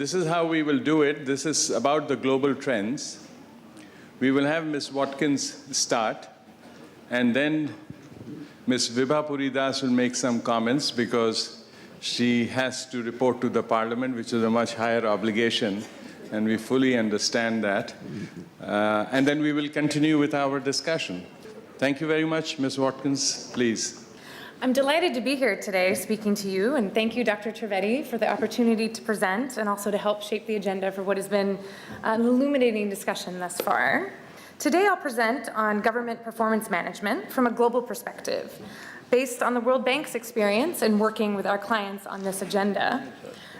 This is how we will do it. This is about the global trends. We will have Ms. Watkins start, and then Ms. Vibha Puridas will make some comments because she has to report to the Parliament, which is a much higher obligation, and we fully understand that. And then we will continue with our discussion. Thank you very much. Ms. Watkins, please. I'm delighted to be here today speaking to you, and thank you, Dr. Trivedi, for the opportunity to present and also to help shape the agenda for what has been an illuminating discussion thus far. Today I'll present on government performance management from a global perspective, based on the World Bank's experience in working with our clients on this agenda.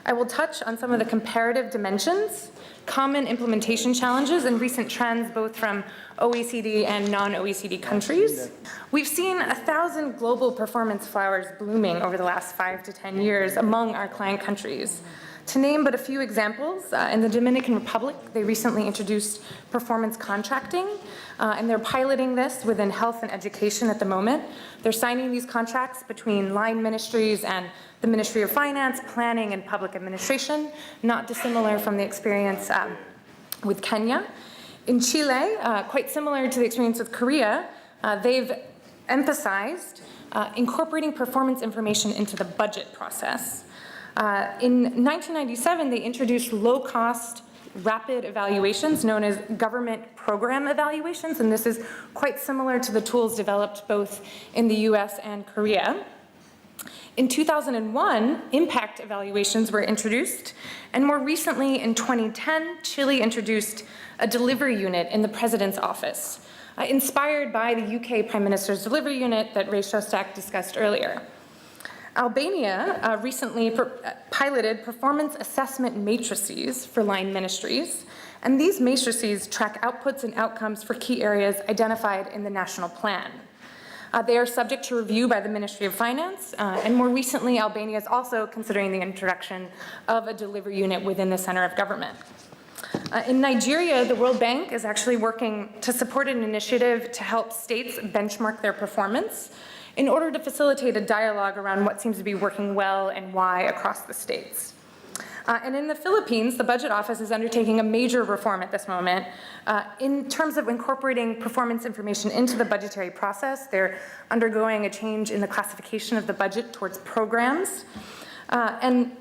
I will touch on some of the comparative dimensions, common implementation challenges, and recent trends both from OECD and non-OECD countries. We've seen 1,000 global performance flowers blooming over the last 5 to 10 years among our client countries. To name but a few examples, in the Dominican Republic, they recently introduced performance contracting, and they're piloting this within health and education at the moment. They're signing these contracts between line ministries and the Ministry of Finance, Planning, and Public Administration, not dissimilar from the experience with Kenya. In Chile, quite similar to the experience with Korea, they've emphasized incorporating performance information into the budget process. In 1997, they introduced low-cost, rapid evaluations known as government program evaluations, and this is quite similar to the tools developed both in the US and Korea. In 2001, impact evaluations were introduced, and more recently in 2010, Chile introduced a delivery unit in the President's office, inspired by the UK Prime Minister's delivery unit that Ray Shostak discussed earlier. Albania recently piloted performance assessment matrices for line ministries, and these matrices track outputs and outcomes for key areas identified in the national plan. They are subject to review by the Ministry of Finance, and more recently, Albania is also considering the introduction of a delivery unit within the center of government. In Nigeria, the World Bank is actually working to support an initiative to help states benchmark their performance in order to facilitate a dialogue around what seems to be working well and why across the states. And in the Philippines, the Budget Office is undertaking a major reform at this moment in terms of incorporating performance information into the budgetary process. They're undergoing a change in the classification of the budget towards programs. And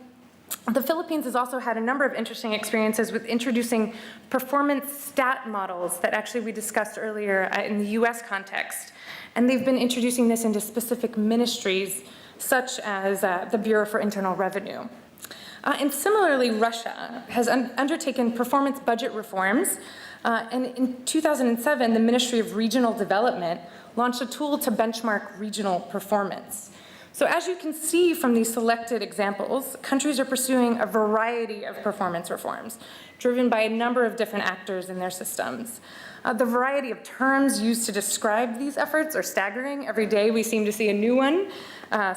the Philippines has also had a number of interesting experiences with introducing performance stat models that actually we discussed earlier in the US context. And they've been introducing this into specific ministries, such as the Bureau for Internal Revenue. And similarly, Russia has undertaken performance budget reforms, and in 2007, the Ministry of Regional Development launched a tool to benchmark regional performance. So as you can see from these selected examples, countries are pursuing a variety of performance reforms, driven by a number of different actors in their systems. The variety of terms used to describe these efforts are staggering. Every day we seem to see a new one.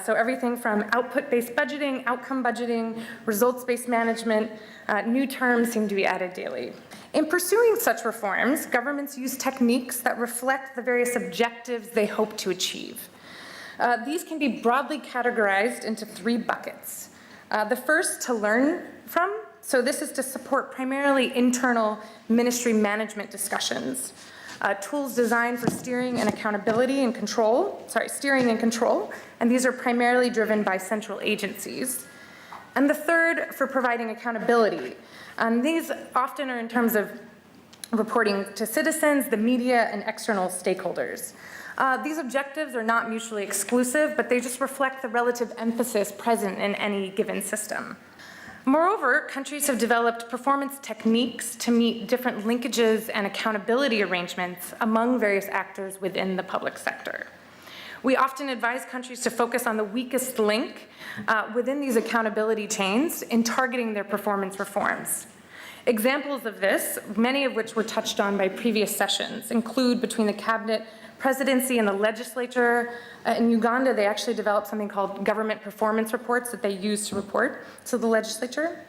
So everything from output-based budgeting, outcome budgeting, results-based management, new terms seem to be added daily. In pursuing such reforms, governments use techniques that reflect the various objectives they hope to achieve. These can be broadly categorized into 3 buckets. The first, to learn from. So this is to support primarily internal ministry management discussions. Tools designed for steering and accountability and control, and these are primarily driven by central agencies. And the third, for providing accountability. These often are in terms of reporting to citizens, the media, and external stakeholders. These objectives are not mutually exclusive, but they just reflect the relative emphasis present in any given system. Moreover, countries have developed performance techniques to meet different linkages and accountability arrangements among various actors within the public sector. We often advise countries to focus on the weakest link within these accountability chains in targeting their performance reforms. Examples of this, many of which were touched on by previous sessions, include between the cabinet, presidency, and the legislature. In Uganda, they actually developed something called government performance reports that they use to report to the legislature.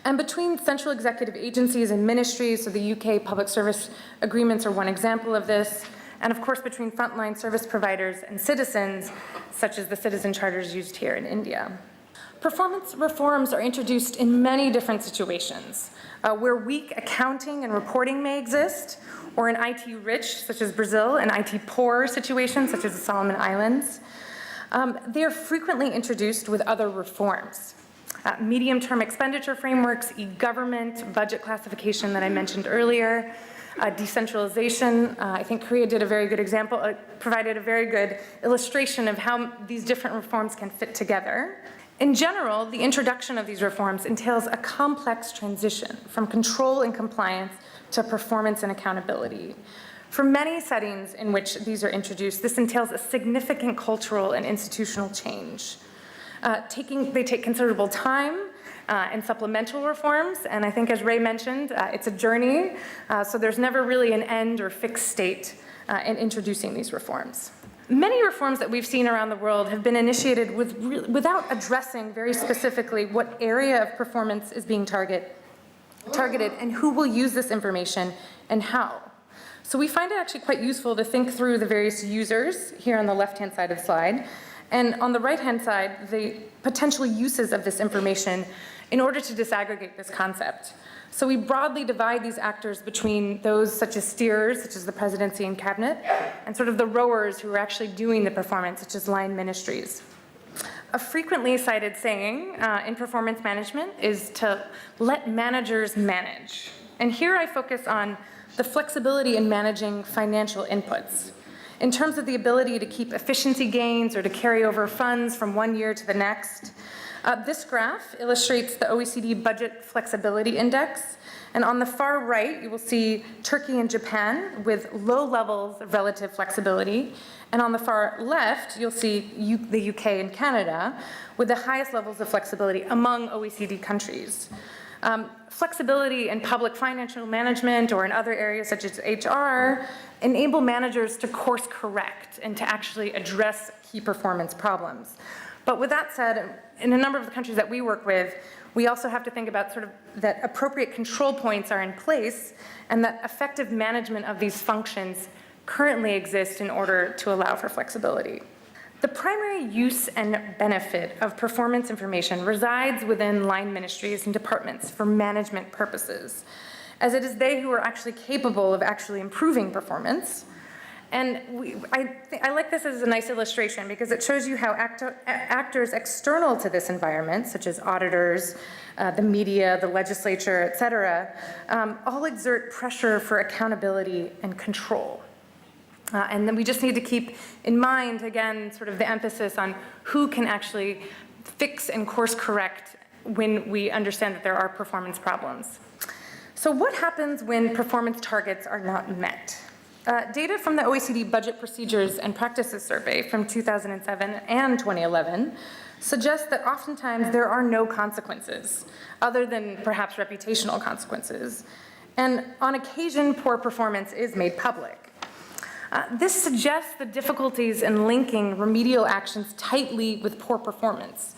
And between central executive agencies and ministries, so the UK public service agreements are one example of this, and of course between frontline service providers and citizens, such as the citizen charters used here in India. Performance reforms are introduced in many different situations, where weak accounting and reporting may exist, or in IT-rich, such as Brazil, and IT-poor situations, such as the Solomon Islands. They are frequently introduced with other reforms. Medium-term expenditure frameworks, e-government, budget classification that I mentioned earlier, decentralization. I think Korea did a very good example, provided a very good illustration of how these different reforms can fit together. In general, the introduction of these reforms entails a complex transition from control and compliance to performance and accountability. For many settings in which these are introduced, this entails a significant cultural and institutional change. They take considerable time and supplemental reforms, and I think as Ray mentioned, it's a journey, so there's never really an end or fixed state in introducing these reforms. Many reforms that we've seen around the world have been initiated without addressing very specifically what area of performance is being targeted and who will use this information and how. So we find it actually quite useful to think through the various users here on the left-hand side of the slide, and on the right-hand side, the potential uses of this information in order to disaggregate this concept. So we broadly divide these actors between those such as steerers, such as the presidency and cabinet, and sort of the rowers who are actually doing the performance, such as line ministries. A frequently cited saying in performance management is to let managers manage. And here I focus on the flexibility in managing financial inputs, in terms of the ability to keep efficiency gains or to carry over funds from one year to the next. This graph illustrates the OECD Budget Flexibility Index, and on the far right, you will see Turkey and Japan with low levels of relative flexibility, and on the far left, you'll see the UK and Canada with the highest levels of flexibility among OECD countries. Flexibility in public financial management or in other areas such as HR enable managers to course correct and to actually address key performance problems. But with that said, in a number of the countries that we work with, we also have to think about sort of that appropriate control points are in place and that effective management of these functions currently exist in order to allow for flexibility. The primary use and benefit of performance information resides within line ministries and departments for management purposes, as it is they who are actually capable of actually improving performance. And I like this as a nice illustration because it shows you how actors external to this environment, such as auditors, the media, the legislature, et cetera, all exert pressure for accountability and control. And then we just need to keep in mind, again, sort of the emphasis on who can actually fix and course correct when we understand that there are performance problems. So what happens when performance targets are not met? Data from the OECD Budget Procedures and Practices Survey from 2007 and 2011 suggests that oftentimes there are no consequences, other than perhaps reputational consequences. And on occasion, poor performance is made public. This suggests the difficulties in linking remedial actions tightly with poor performance.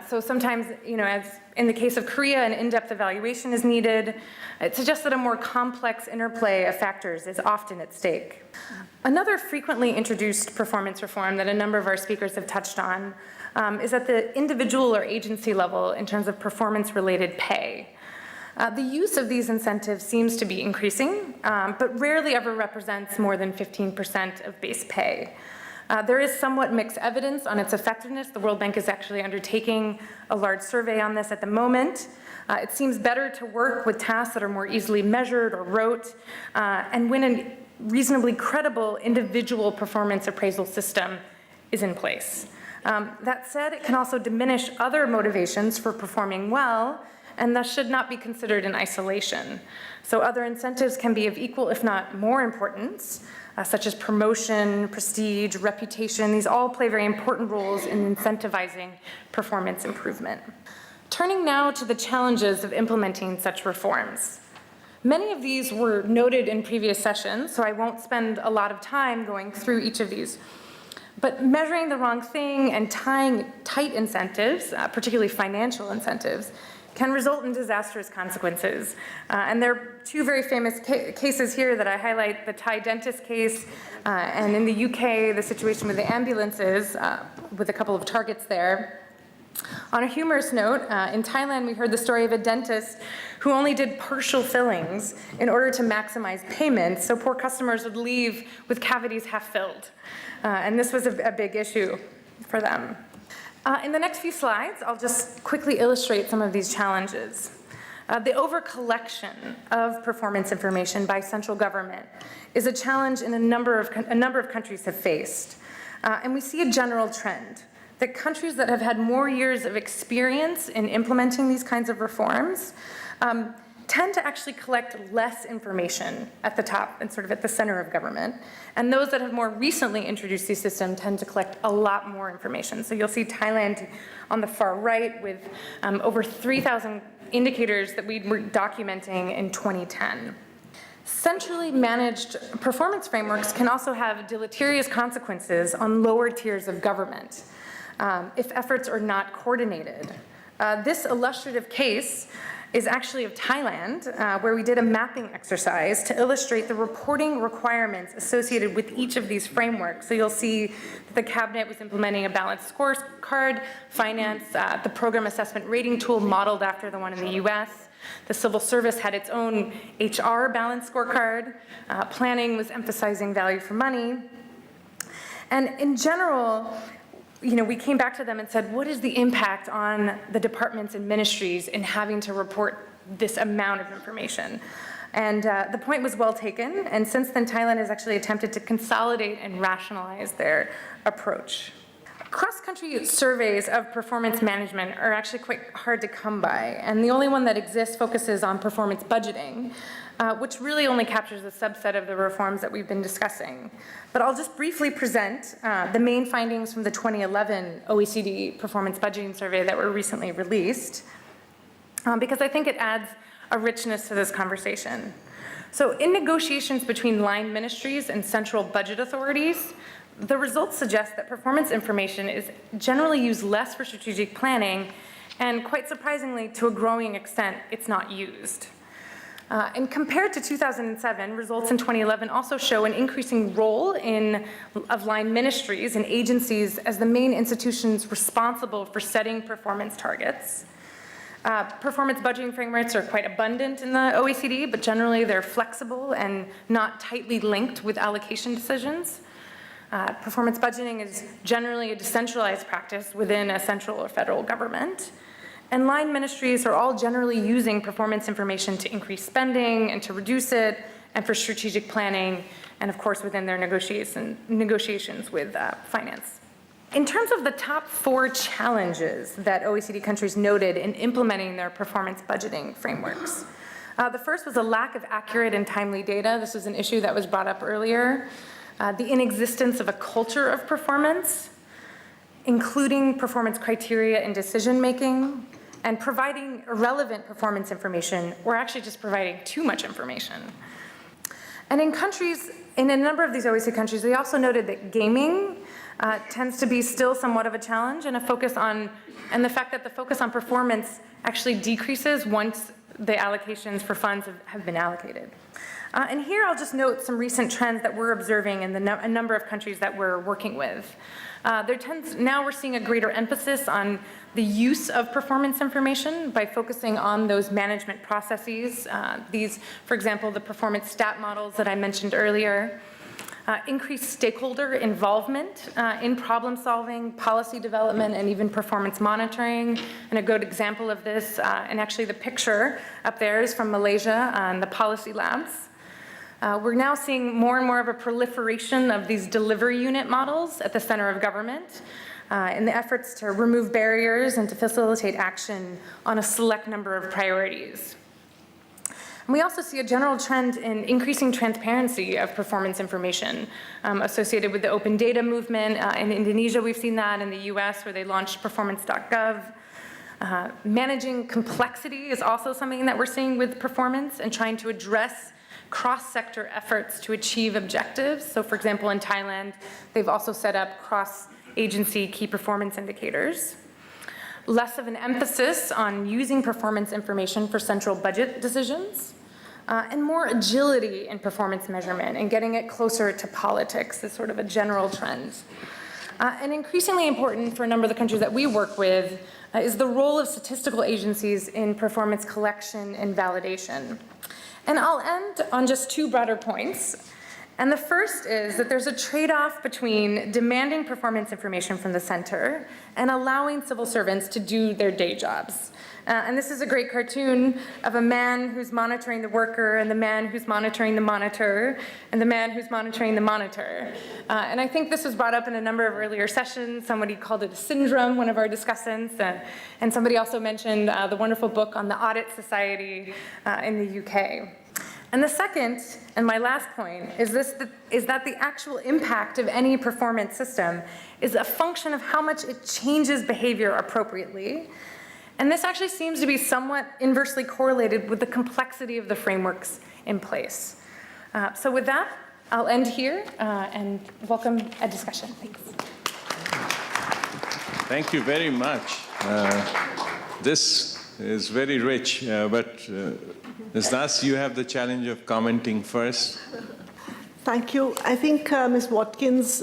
So sometimes, as in the case of Korea, an in-depth evaluation is needed. It suggests that a more complex interplay of factors is often at stake. Another frequently introduced performance reform that a number of our speakers have touched on is at the individual or agency level in terms of performance-related pay. The use of these incentives seems to be increasing, but rarely ever represents more than 15% of base pay. There is somewhat mixed evidence on its effectiveness. The World Bank is actually undertaking a large survey on this at the moment. It seems better to work with tasks that are more easily measured or rote, and when a reasonably credible individual performance appraisal system is in place. That said, it can also diminish other motivations for performing well, and thus should not be considered in isolation. So other incentives can be of equal, if not more importance, such as promotion, prestige, reputation. These all play very important roles in incentivizing performance improvement. Turning now to the challenges of implementing such reforms. Many of these were noted in previous sessions, so I won't spend a lot of time going through each of these. But measuring the wrong thing and tying tight incentives, particularly financial incentives, can result in disastrous consequences. And there are two very famous cases here that I highlight, the Thai dentist case, and in the UK, the situation with the ambulances, with a couple of targets there. On a humorous note, in Thailand, we heard the story of a dentist who only did partial fillings in order to maximize payments, so poor customers would leave with cavities half filled. And this was a big issue for them. In the next few slides, I'll just quickly illustrate some of these challenges. The over-collection of performance information by central government is a challenge in a number of countries have faced. And we see a general trend that countries that have had more years of experience in implementing these kinds of reforms tend to actually collect less information at the top and sort of at the center of government. And those that have more recently introduced these systems tend to collect a lot more information. So you'll see Thailand on the far right with over 3,000 indicators that we were documenting in 2010. Centrally managed performance frameworks can also have deleterious consequences on lower tiers of government if efforts are not coordinated. This illustrative case is actually of Thailand, where we did a mapping exercise to illustrate the reporting requirements associated with each of these frameworks. So you'll see that the cabinet was implementing a balanced scorecard, finance, the program assessment rating tool modeled after the one in the US. The civil service had its own HR balanced scorecard. Planning was emphasizing value for money. And in general, we came back to them and said, what is the impact on the departments and ministries in having to report this amount of information? And the point was well taken, and since then Thailand has actually attempted to consolidate and rationalize their approach. Cross-country surveys of performance management are actually quite hard to come by, and the only one that exists focuses on performance budgeting, which really only captures a subset of the reforms that we've been discussing. But I'll just briefly present the main findings from the 2011 OECD Performance Budgeting Survey that were recently released, because I think it adds a richness to this conversation. So in negotiations between line ministries and central budget authorities, the results suggest that performance information is generally used less for strategic planning, and quite surprisingly, to a growing extent, it's not used. And compared to 2007, results in 2011 also show an increasing role of line ministries and agencies as the main institutions responsible for setting performance targets. Performance budgeting frameworks are quite abundant in the OECD, but generally they're flexible and not tightly linked with allocation decisions. Performance budgeting is generally a decentralized practice within a central or federal government. And line ministries are all generally using performance information to increase spending and to reduce it, and for strategic planning, and of course within their negotiations with finance. In terms of the top 4 challenges that OECD countries noted in implementing their performance budgeting frameworks, the first was a lack of accurate and timely data. This was an issue that was brought up earlier. The inexistence of a culture of performance, including performance criteria in decision-making, and providing irrelevant performance information, or actually just providing too much information. And in a number of these OECD countries, we also noted that gaming tends to be still somewhat of a challenge, and the fact that the focus on performance actually decreases once the allocations for funds have been allocated. And here I'll just note some recent trends that we're observing in a number of countries that we're working with. Now we're seeing a greater emphasis on the use of performance information by focusing on those management processes. These, for example, the performance stat models that I mentioned earlier. Increased stakeholder involvement in problem solving, policy development, and even performance monitoring. And a good example of this, and actually the picture up there is from Malaysia and the policy labs. We're now seeing more and more of a proliferation of these delivery unit models at the center of government in the efforts to remove barriers and to facilitate action on a select number of priorities. And we also see a general trend in increasing transparency of performance information associated with the open data movement. In Indonesia, we've seen that. In the US, where they launched performance.gov. Managing complexity is also something that we're seeing with performance and trying to address cross-sector efforts to achieve objectives. So for example, in Thailand, they've also set up cross-agency key performance indicators. Less of an emphasis on using performance information for central budget decisions, and more agility in performance measurement and getting it closer to politics is sort of a general trend. And increasingly important for a number of the countries that we work with, is the role of statistical agencies in performance collection and validation. And I'll end on just two broader points. And the first is that there's a trade-off between demanding performance information from the center and allowing civil servants to do their day jobs. And this is a great cartoon of a man who's monitoring the worker and the man who's monitoring the monitor and the man who's monitoring the monitor. And I think this was brought up in a number of earlier sessions. Somebody called it a syndrome, one of our discussants. And somebody also mentioned the wonderful book on the Audit Society in the UK. And the second, and my last point, is that the actual impact of any performance system is a function of how much it changes behavior appropriately. And this actually seems to be somewhat inversely correlated with the complexity of the frameworks in place. So with that, I'll end here and welcome a discussion. Thanks. Thank you very much. This is very rich, but Ms. Das, you have the challenge of commenting first. Thank you. I think Ms. Watkins,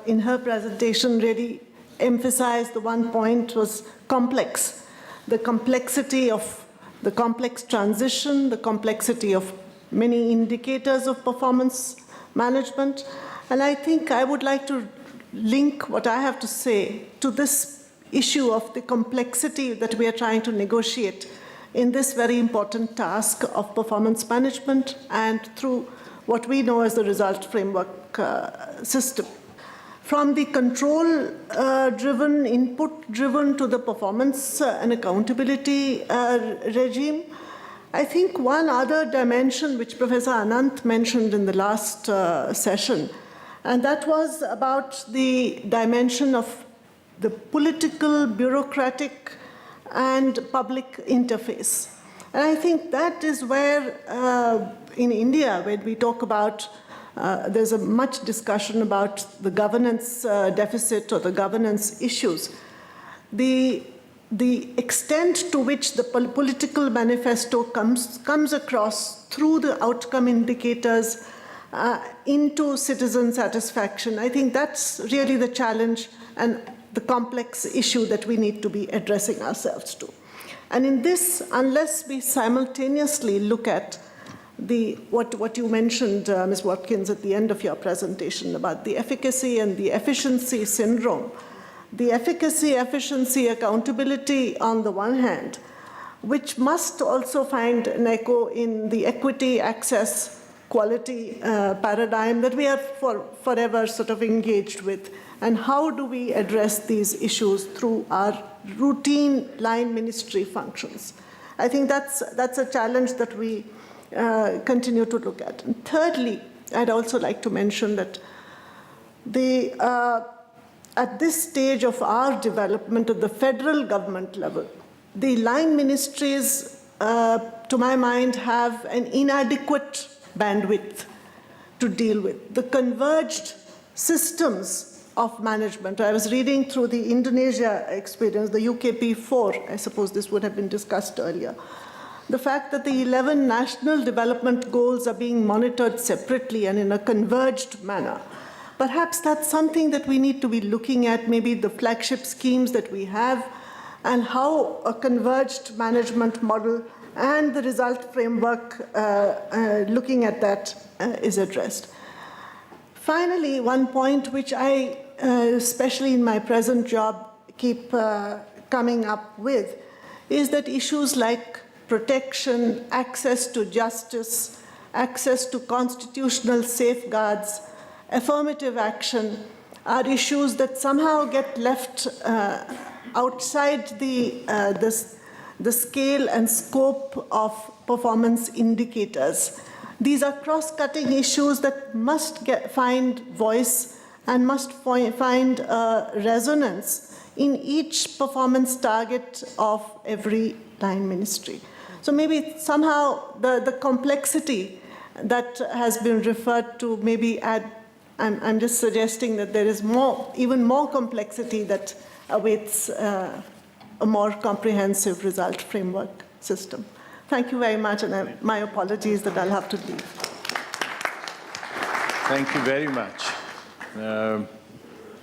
in her presentation, really emphasized the one point was complex. The complexity of the complex transition, the complexity of many indicators of performance management. And I think I would like to link what I have to say to this issue of the complexity that we are trying to negotiate in this very important task of performance management and through what we know as the result framework system. From the control-driven, input-driven to the performance and accountability regime, I think one other dimension which Professor Anant mentioned in the last session, and that was about the dimension of the political, bureaucratic, and public interface. And I think that is where, in India, when we talk about there's a much discussion about the governance deficit or the governance issues. The extent to which the political manifesto comes across through the outcome indicators into citizen satisfaction, I think that's really the challenge and the complex issue that we need to be addressing ourselves to. And in this, unless we simultaneously look at what you mentioned, Ms. Watkins, at the end of your presentation about the efficacy and the efficiency syndrome. The efficacy, efficiency, accountability on the one hand, which must also find an echo in the equity, access, quality paradigm that we are forever sort of engaged with. And how do we address these issues through our routine line ministry functions? I think that's a challenge that we continue to look at. And thirdly, I'd also like to mention that at this stage of our development at the federal government level, the line ministries, to my mind, have an inadequate bandwidth to deal with. The converged systems of management. I was reading through the Indonesia experience, the UKP4, I suppose this would have been discussed earlier. The fact that the 11 national development goals are being monitored separately and in a converged manner. Perhaps that's something that we need to be looking at, maybe the flagship schemes that we have, and how a converged management model and the result framework looking at that is addressed. Finally, one point which I, especially in my present job, keep coming up with, is that issues like protection, access to justice, access to constitutional safeguards, affirmative action are issues that somehow get left outside the scale and scope of performance indicators. These are cross-cutting issues that must find voice and must find resonance in each performance target of every line ministry. So maybe somehow the complexity that has been referred to maybe add, I'm just suggesting that there is even more complexity that awaits a more comprehensive result framework system. Thank you very much, and my apologies that I'll have to leave. Thank you very much.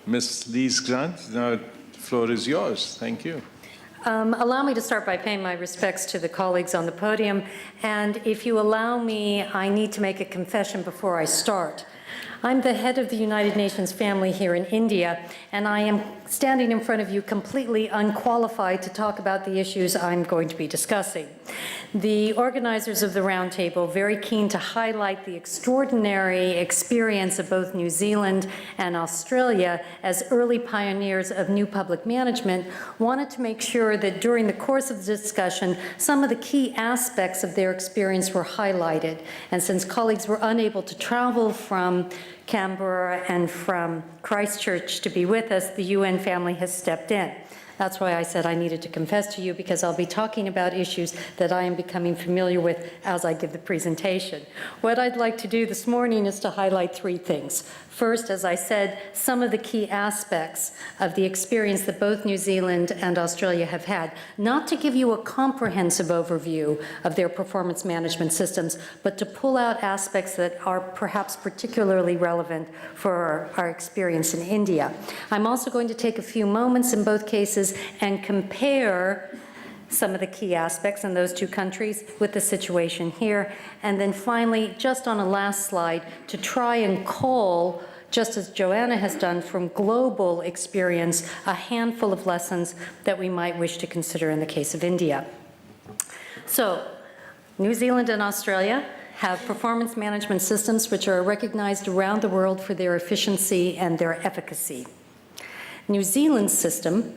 Ms. Lees-Grant, now the floor is yours. Thank you. Allow me to start by paying my respects to the colleagues on the podium, and if you allow me, I need to make a confession before I start. I'm the head of the United Nations family here in India, and I am standing in front of you completely unqualified to talk about the issues I'm going to be discussing. The organizers of the roundtable, very keen to highlight the extraordinary experience of both New Zealand and Australia as early pioneers of new public management, wanted to make sure that during the course of the discussion, some of the key aspects of their experience were highlighted. And since colleagues were unable to travel from Canberra and from Christchurch to be with us, the UN family has stepped in. That's why I said I needed to confess to you, because I'll be talking about issues that I am becoming familiar with as I give the presentation. What I'd like to do this morning is to highlight three things. First, as I said, some of the key aspects of the experience that both New Zealand and Australia have had, not to give you a comprehensive overview of their performance management systems, but to pull out aspects that are perhaps particularly relevant for our experience in India. I'm also going to take a few moments in both cases and compare some of the key aspects in those two countries with the situation here. And then finally, just on a last slide, to try and cull, just as Joanna has done from global experience, a handful of lessons that we might wish to consider in the case of India. So, New Zealand and Australia have performance management systems which are recognized around the world for their efficiency and their efficacy. New Zealand's system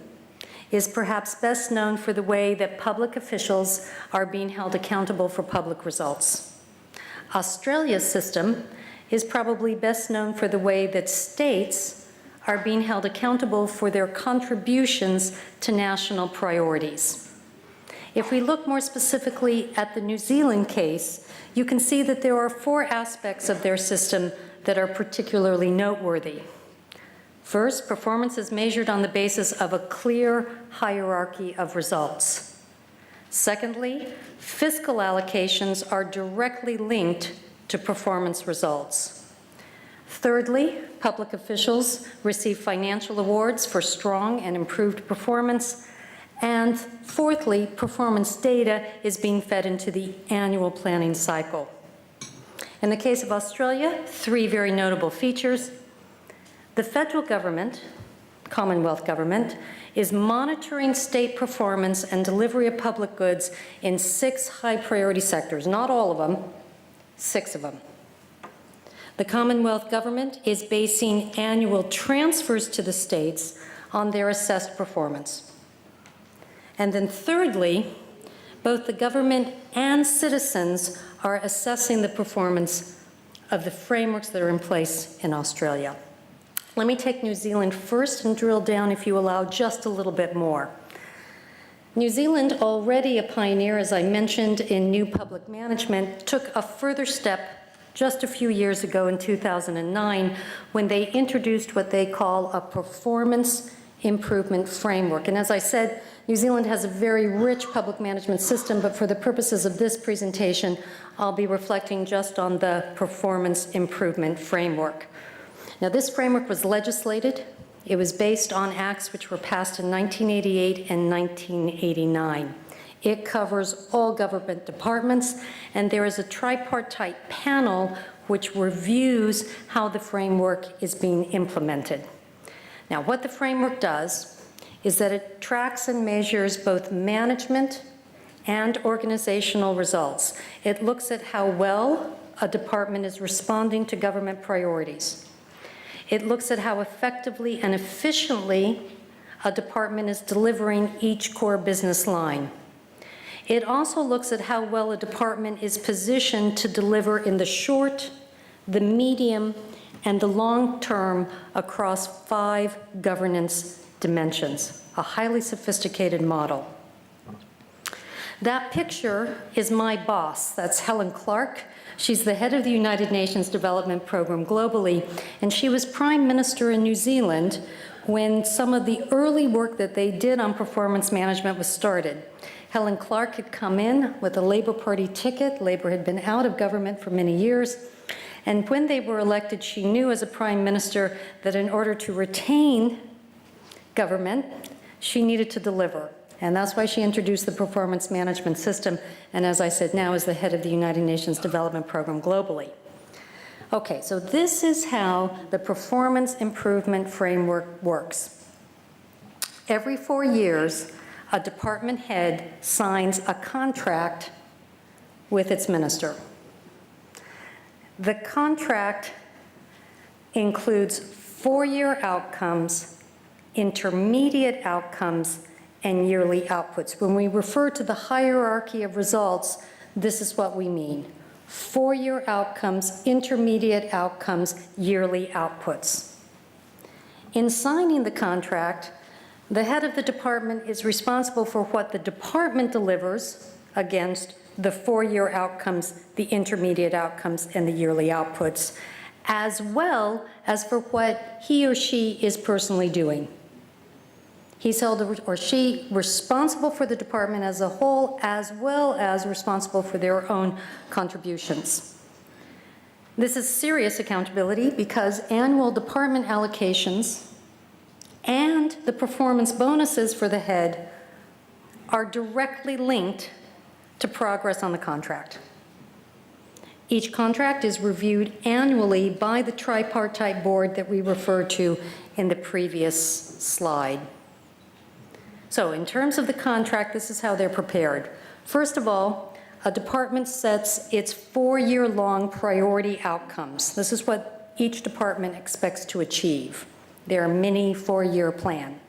is perhaps best known for the way that public officials are being held accountable for public results. Australia's system is probably best known for the way that states are being held accountable for their contributions to national priorities. If we look more specifically at the New Zealand case, you can see that there are four aspects of their system that are particularly noteworthy. First, performance is measured on the basis of a clear hierarchy of results. Secondly, fiscal allocations are directly linked to performance results. Thirdly, public officials receive financial awards for strong and improved performance. And fourthly, performance data is being fed into the annual planning cycle. In the case of Australia, three very notable features. The federal government, Commonwealth government, is monitoring state performance and delivery of public goods in 6 high-priority sectors, not all of them, 6 of them. The Commonwealth government is basing annual transfers to the states on their assessed performance. And then thirdly, both the government and citizens are assessing the performance of the frameworks that are in place in Australia. Let me take New Zealand first and drill down, if you allow, just a little bit more. New Zealand, already a pioneer, as I mentioned, in new public management, took a further step just a few years ago in 2009 when they introduced what they call a performance improvement framework. And as I said, New Zealand has a very rich public management system, but for the purposes of this presentation, I'll be reflecting just on the performance improvement framework. Now, this framework was legislated. It was based on acts which were passed in 1988 and 1989. It covers all government departments, and there is a tripartite panel which reviews how the framework is being implemented. Now, what the framework does is that it tracks and measures both management and organizational results. It looks at how well a department is responding to government priorities. It looks at how effectively and efficiently a department is delivering each core business line. It also looks at how well a department is positioned to deliver in the short, the medium, and the long term across 5 governance dimensions, a highly sophisticated model. That picture is my boss. That's Helen Clark. She's the head of the United Nations Development Program globally, and she was Prime Minister in New Zealand when some of the early work that they did on performance management was started. Helen Clark had come in with a Labour Party ticket. Labour had been out of government for many years. And when they were elected, she knew as a Prime Minister that in order to retain government, she needed to deliver. And that's why she introduced the performance management system, and as I said, now is the head of the United Nations Development Program globally. Okay, so this is how the performance improvement framework works. Every 4 years, a department head signs a contract with its minister. The contract includes 4-year outcomes, intermediate outcomes, and yearly outputs. When we refer to the hierarchy of results, this is what we mean. 4-year outcomes, intermediate outcomes, yearly outputs. In signing the contract, the head of the department is responsible for what the department delivers against the 4-year outcomes, the intermediate outcomes, and the yearly outputs, as well as for what he or she is personally doing. He's held or she responsible for the department as a whole, as well as responsible for their own contributions. This is serious accountability because annual department allocations and the performance bonuses for the head are directly linked to progress on the contract. Each contract is reviewed annually by the tripartite board that we referred to in the previous slide. So in terms of the contract, this is how they're prepared. First of all, a department sets its 4-year-long priority outcomes. This is what each department expects to achieve, their mini 4-year plan.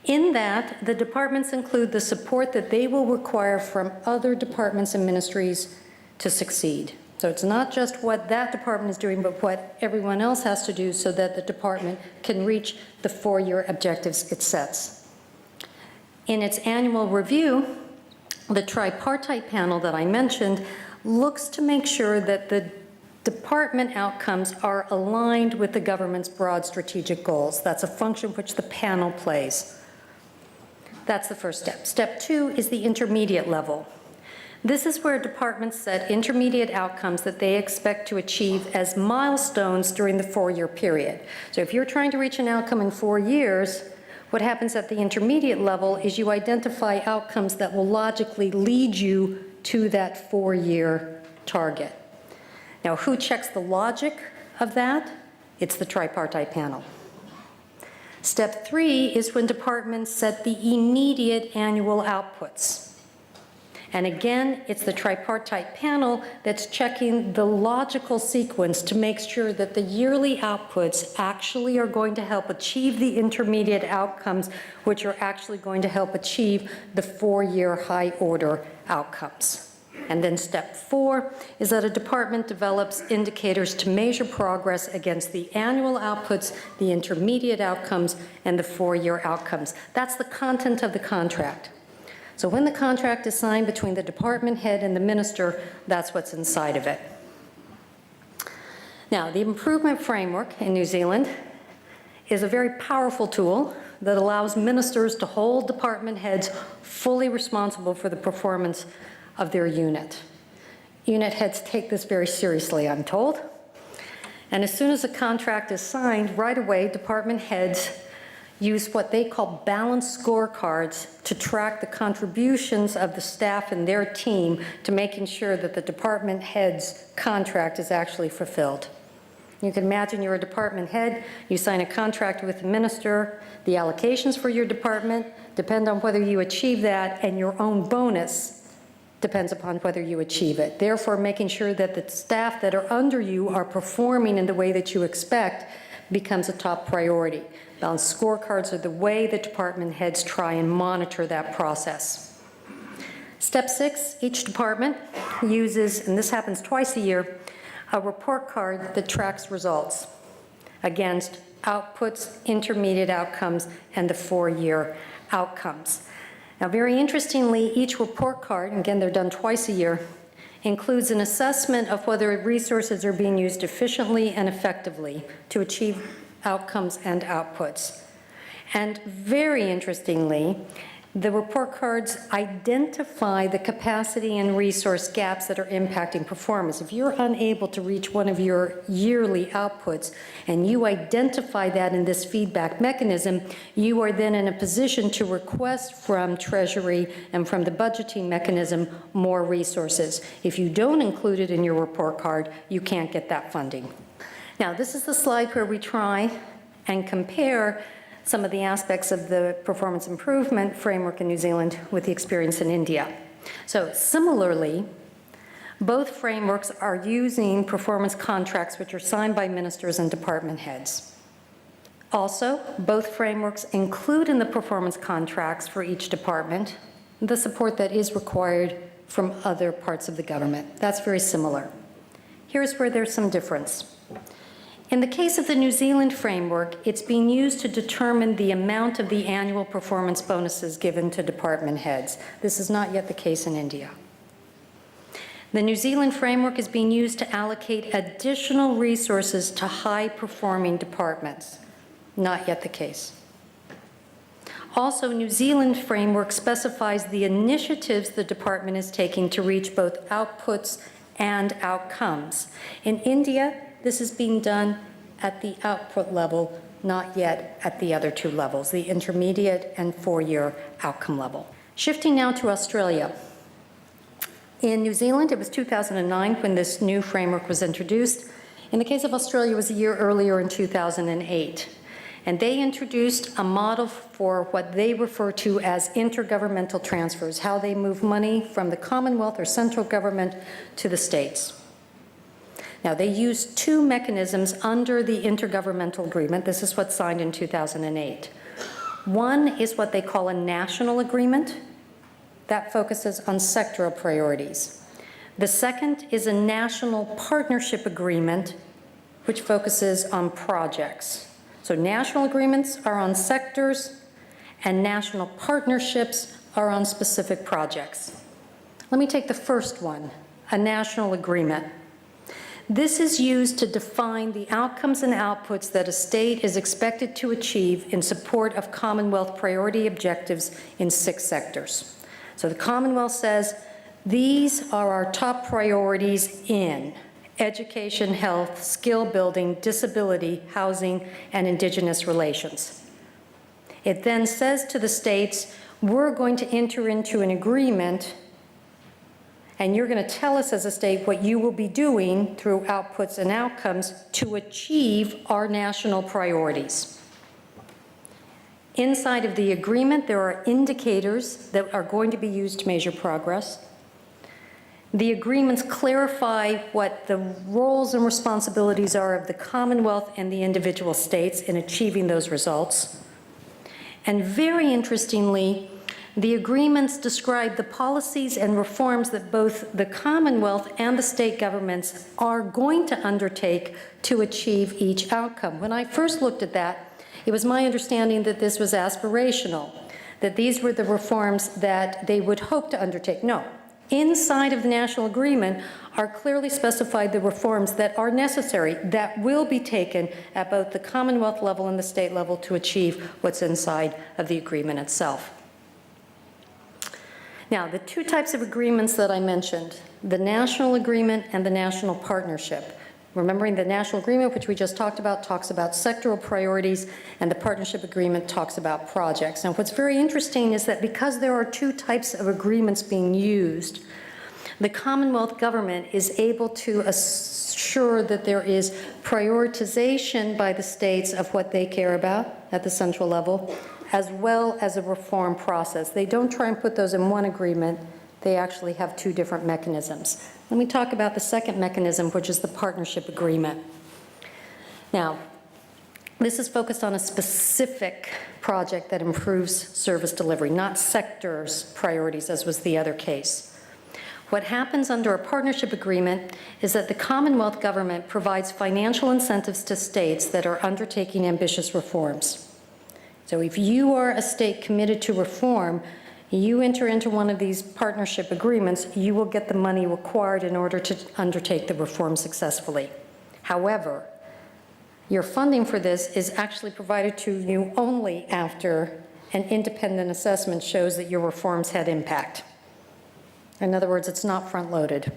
In that, the departments include the support that they will require from other departments and ministries to succeed. So it's not just what that department is doing, but what everyone else has to do so that the department can reach the 4-year objectives it sets. In its annual review, the tripartite panel that I mentioned looks to make sure that the department outcomes are aligned with the government's broad strategic goals. That's a function which the panel plays. That's the first step. Step 2 is the intermediate level. This is where departments set intermediate outcomes that they expect to achieve as milestones during the 4-year period. So if you're trying to reach an outcome in 4 years, what happens at the intermediate level is you identify outcomes that will logically lead you to that 4-year target. Now, who checks the logic of that? It's the tripartite panel. Step 3 is when departments set the immediate annual outputs. And again, it's the tripartite panel that's checking the logical sequence to make sure that the yearly outputs actually are going to help achieve the intermediate outcomes, which are actually going to help achieve the 4-year high-order outcomes. And then step 4 is that a department develops indicators to measure progress against the annual outputs, the intermediate outcomes, and the 4-year outcomes. That's the content of the contract. So when the contract is signed between the department head and the minister, that's what's inside of it. Now, the improvement framework in New Zealand is a very powerful tool that allows ministers to hold department heads fully responsible for the performance of their unit. Unit heads take this very seriously, I'm told. And as soon as a contract is signed, right away, department heads use what they call balanced scorecards to track the contributions of the staff and their team to making sure that the department head's contract is actually fulfilled. You can imagine you're a department head, you sign a contract with the minister, the allocations for your department depend on whether you achieve that, and your own bonus depends upon whether you achieve it. Therefore, making sure that the staff that are under you are performing in the way that you expect becomes a top priority. Balanced scorecards are the way the department heads try and monitor that process. Step 6, each department uses, and this happens twice a year, a report card that tracks results against outputs, intermediate outcomes, and the 4-year outcomes. Now, very interestingly, each report card, and again, they're done twice a year, includes an assessment of whether resources are being used efficiently and effectively to achieve outcomes and outputs. And very interestingly, The report cards identify the capacity and resource gaps that are impacting performance. If you're unable to reach one of your yearly outputs and you identify that in this feedback mechanism, you are then in a position to request from Treasury and from the budgeting mechanism more resources. If you don't include it in your report card, you can't get that funding. Now, this is the slide where we try and compare some of the aspects of the performance improvement framework in New Zealand with the experience in India. So similarly, both frameworks are using performance contracts which are signed by ministers and department heads. Also, both frameworks include in the performance contracts for each department the support that is required from other parts of the government. That's very similar. Here's where there's some difference. In the case of the New Zealand framework, it's being used to determine the amount of the annual performance bonuses given to department heads. This is not yet the case in India. The New Zealand framework is being used to allocate additional resources to high-performing departments. Not yet the case. Also, New Zealand framework specifies the initiatives the department is taking to reach both outputs and outcomes. In India, this is being done at the output level, not yet at the other two levels, the intermediate and four-year outcome level. Shifting now to Australia. In New Zealand, it was 2009 when this new framework was introduced. In the case of Australia, it was a year earlier in 2008. And they introduced a model for what they refer to as intergovernmental transfers, how they move money from the Commonwealth or central government to the states. Now, they used two mechanisms under the intergovernmental agreement. This is what's signed in 2008. One is what they call a national agreement that focuses on sectoral priorities. The second is a national partnership agreement which focuses on projects. So national agreements are on sectors and national partnerships are on specific projects. Let me take the first one, a national agreement. This is used to define the outcomes and outputs that a state is expected to achieve in support of Commonwealth priority objectives in 6 sectors. So the Commonwealth says, these are our top priorities in education, health, skill building, disability, housing, and Indigenous relations. It then says to the states, we're going to enter into an agreement and you're going to tell us as a state what you will be doing through outputs and outcomes to achieve our national priorities. Inside of the agreement, there are indicators that are going to be used to measure progress. The agreements clarify what the roles and responsibilities are of the Commonwealth and the individual states in achieving those results. And very interestingly, the agreements describe the policies and reforms that both the Commonwealth and the state governments are going to undertake to achieve each outcome. When I first looked at that, it was my understanding that this was aspirational, that these were the reforms that they would hope to undertake. No. Inside of the national agreement are clearly specified the reforms that are necessary, that will be taken at both the Commonwealth level and the state level to achieve what's inside of the agreement itself. Now, the two types of agreements that I mentioned, the national agreement and the national partnership. Remembering the national agreement, which we just talked about, talks about sectoral priorities, and the partnership agreement talks about projects. Now, what's very interesting is that because there are two types of agreements being used, the Commonwealth government is able to assure that there is prioritization by the states of what they care about at the central level, as well as a reform process. They don't try and put those in one agreement. They actually have two different mechanisms. Let me talk about the second mechanism, which is the partnership agreement. Now, this is focused on a specific project that improves service delivery, not sectors' priorities, as was the other case. What happens under a partnership agreement is that the Commonwealth government provides financial incentives to states that are undertaking ambitious reforms. So if you are a state committed to reform, you enter into one of these partnership agreements, you will get the money required in order to undertake the reform successfully. However, your funding for this is actually provided to you only after an independent assessment shows that your reforms had impact. In other words, it's not front-loaded.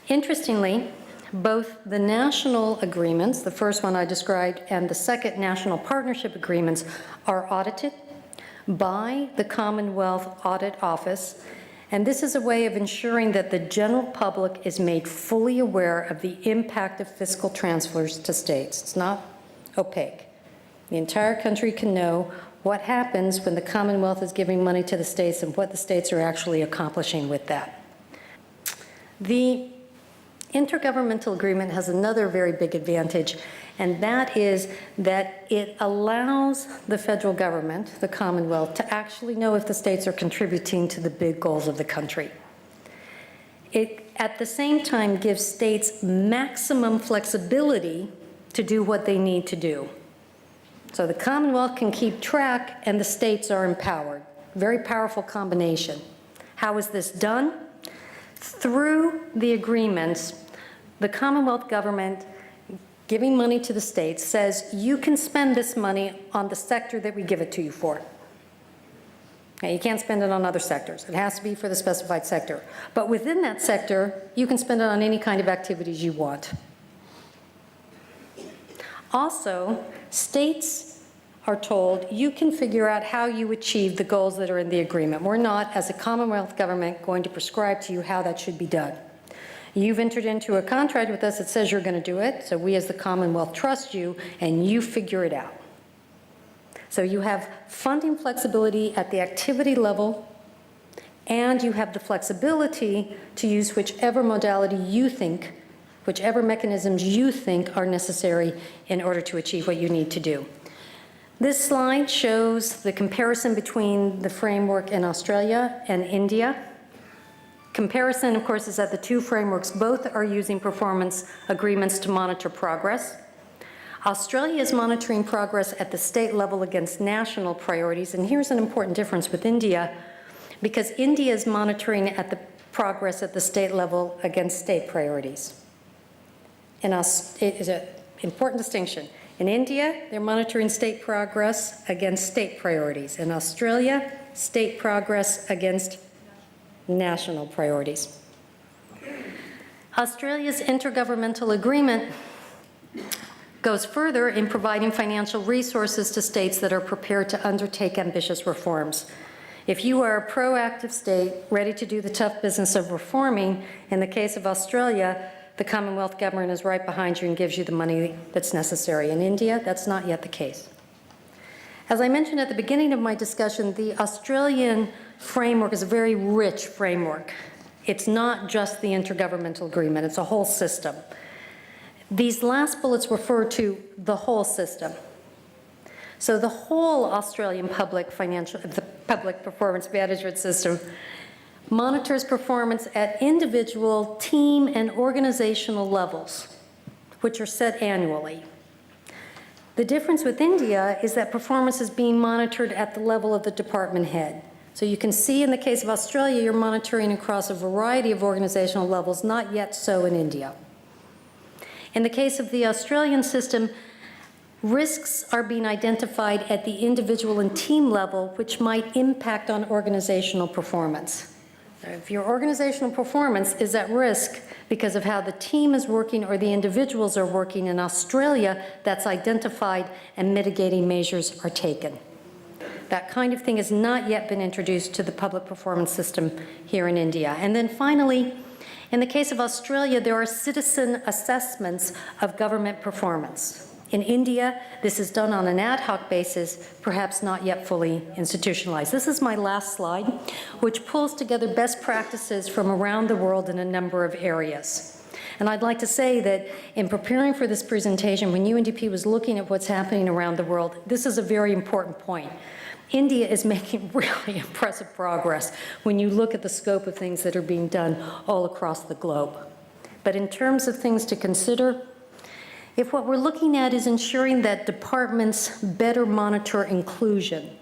Interestingly, both the national agreements, the first one I described, and the second national partnership agreements are audited by the Commonwealth Audit Office, and this is a way of ensuring that the general public is made fully aware of the impact of fiscal transfers to states. It's not opaque. The entire country can know what happens when the Commonwealth is giving money to the states and what the states are actually accomplishing with that. The intergovernmental agreement has another very big advantage, and that is that it allows the federal government, the Commonwealth, to actually know if the states are contributing to the big goals of the country. It, at the same time, gives states maximum flexibility to do what they need to do. So the Commonwealth can keep track and the states are empowered. Very powerful combination. How is this done? Through the agreements, the Commonwealth government giving money to the states says you can spend this money on the sector that we give it to you for. Now, you can't spend it on other sectors. It has to be for the specified sector. But within that sector, you can spend it on any kind of activities you want. Also, states are told you can figure out how you achieve the goals that are in the agreement. We're not, as a Commonwealth government, going to prescribe to you how that should be done. You've entered into a contract with us that says you're going to do it, so we as the Commonwealth trust you, and you figure it out. So you have funding flexibility at the activity level, and you have the flexibility to use whichever modality you think, whichever mechanisms you think are necessary in order to achieve what you need to do. This slide shows the comparison between the framework in Australia and India. Comparison, of course, is that the two frameworks both are using performance agreements to monitor progress. Australia is monitoring progress at the state level against national priorities, and here's an important difference with India, because India is monitoring at the progress at the state level against state priorities. And it is an important distinction. In India, they're monitoring state progress against state priorities. In Australia, state progress against national priorities. Australia's intergovernmental agreement goes further in providing financial resources to states that are prepared to undertake ambitious reforms. If you are a proactive state ready to do the tough business of reforming, in the case of Australia, the Commonwealth government is right behind you and gives you the money that's necessary. In India, that's not yet the case. As I mentioned at the beginning of my discussion, the Australian framework is a very rich framework. It's not just the intergovernmental agreement, it's a whole system. These last bullets refer to the whole system. So the whole Australian public performance management system monitors performance at individual, team, and organizational levels, which are set annually. The difference with India is that performance is being monitored at the level of the department head. So you can see in the case of Australia, you're monitoring across a variety of organizational levels, not yet so in India. In the case of the Australian system, risks are being identified at the individual and team level, which might impact on organizational performance. If your organizational performance is at risk because of how the team is working or the individuals are working in Australia, that's identified and mitigating measures are taken. That kind of thing has not yet been introduced to the public performance system here in India. And then finally, in the case of Australia, there are citizen assessments of government performance. In India, this is done on an ad hoc basis, perhaps not yet fully institutionalized. This is my last slide, which pulls together best practices from around the world in a number of areas. And I'd like to say that in preparing for this presentation, when UNDP was looking at what's happening around the world, this is a very important point. India is making really impressive progress when you look at the scope of things that are being done all across the globe. But in terms of things to consider, if what we're looking at is ensuring that departments better monitor inclusion,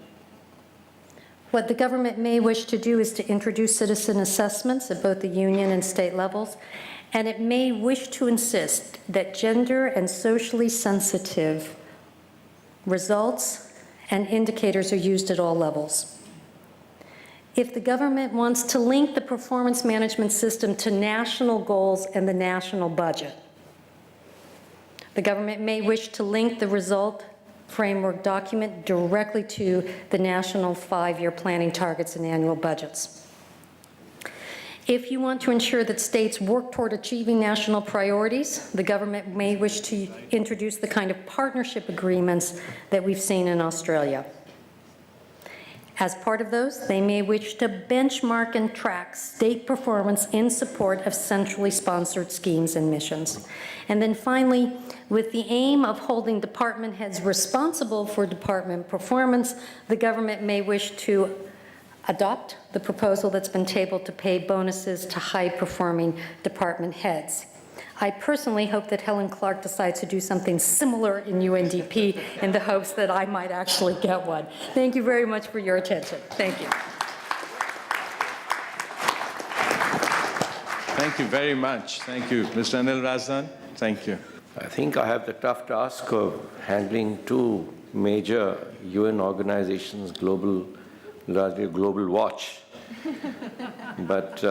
what the government may wish to do is to introduce citizen assessments at both the union and state levels, and it may wish to insist that gender and socially sensitive results and indicators are used at all levels. If the government wants to link the performance management system to national goals and the national budget, the government may wish to link the result framework document directly to the national 5-year planning targets and annual budgets. If you want to ensure that states work toward achieving national priorities, the government may wish to introduce the kind of partnership agreements that we've seen in Australia. As part of those, they may wish to benchmark and track state performance in support of centrally sponsored schemes and missions. And then finally, with the aim of holding department heads responsible for department performance, the government may wish to adopt the proposal that's been tabled to pay bonuses to high-performing department heads. I personally hope that Helen Clark decides to do something similar in UNDP in the hopes that I might actually get one. Thank you very much for your attention. Thank you. Thank you very much. Thank you. Mr. Anil Razdan, thank you. I think I have the tough task of handling two major UN organizations, largely global watch. But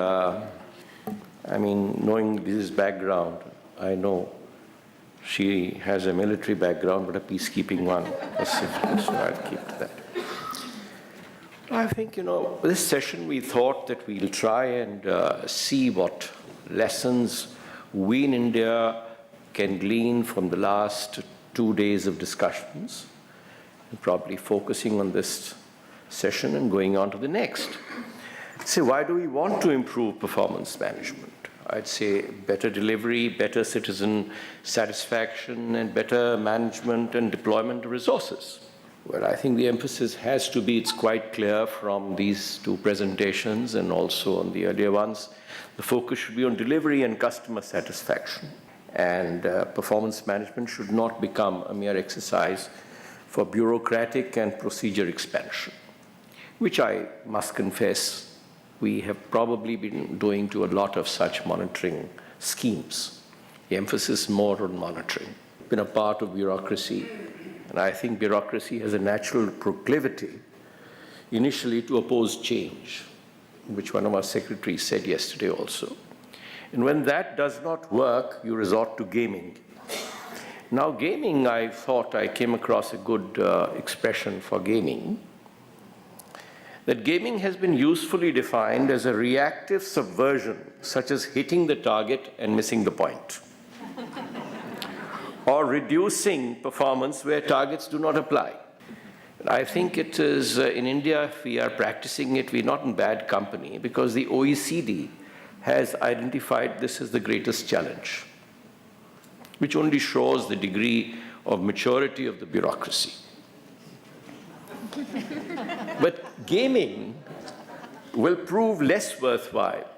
I mean, knowing this background, I know she has a military background, but a peacekeeping one, so I'll keep to that. I think, this session we thought that we'll try and see what lessons we in India can glean from the last 2 days of discussions, and probably focusing on this session and going on to the next. So why do we want to improve performance management? I'd say better delivery, better citizen satisfaction, and better management and deployment of resources. Well, I think the emphasis has to be, it's quite clear from these two presentations and also on the earlier ones, the focus should be on delivery and customer satisfaction. And performance management should not become a mere exercise for bureaucratic and procedure expansion, which I must confess we have probably been doing to a lot of such monitoring schemes. The emphasis more on monitoring. Been a part of bureaucracy, and I think bureaucracy has a natural proclivity initially to oppose change, which one of our secretaries said yesterday also. And when that does not work, you resort to gaming. Now gaming, I thought I came across a good expression for gaming, that gaming has been usefully defined as a reactive subversion, such as hitting the target and missing the point, or reducing performance where targets do not apply. And I think it is, in India, if we are practicing it, we're not in bad company, because the OECD has identified this as the greatest challenge, which only shows the degree of maturity of the bureaucracy. But gaming will prove less worthwhile,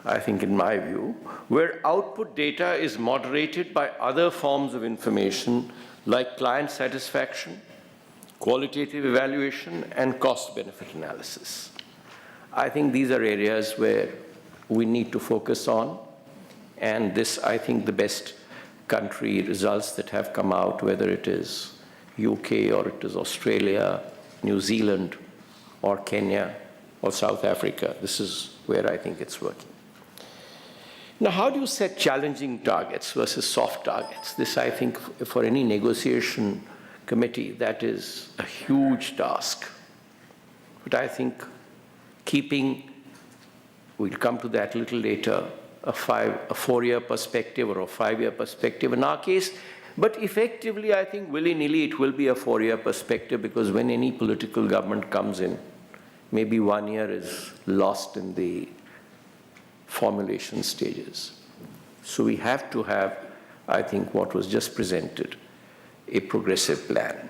I think, in my view, where output data is moderated by other forms of information like client satisfaction, qualitative evaluation, and cost-benefit analysis. I think these are areas where we need to focus on, and this, I think, the best country results that have come out, whether it is UK or it is Australia, New Zealand, or Kenya, or South Africa. This is where I think it's working. Now, how do you set challenging targets versus soft targets? This, I think, for any negotiation committee, that is a huge task. But I think keeping, we'll come to that a little later, a 4-year perspective or a 5-year perspective in our case, but effectively, I think willy-nilly it will be a 4-year perspective, because when any political government comes in, maybe 1 year is lost in the formulation stages. So we have to have, I think, what was just presented, a progressive plan.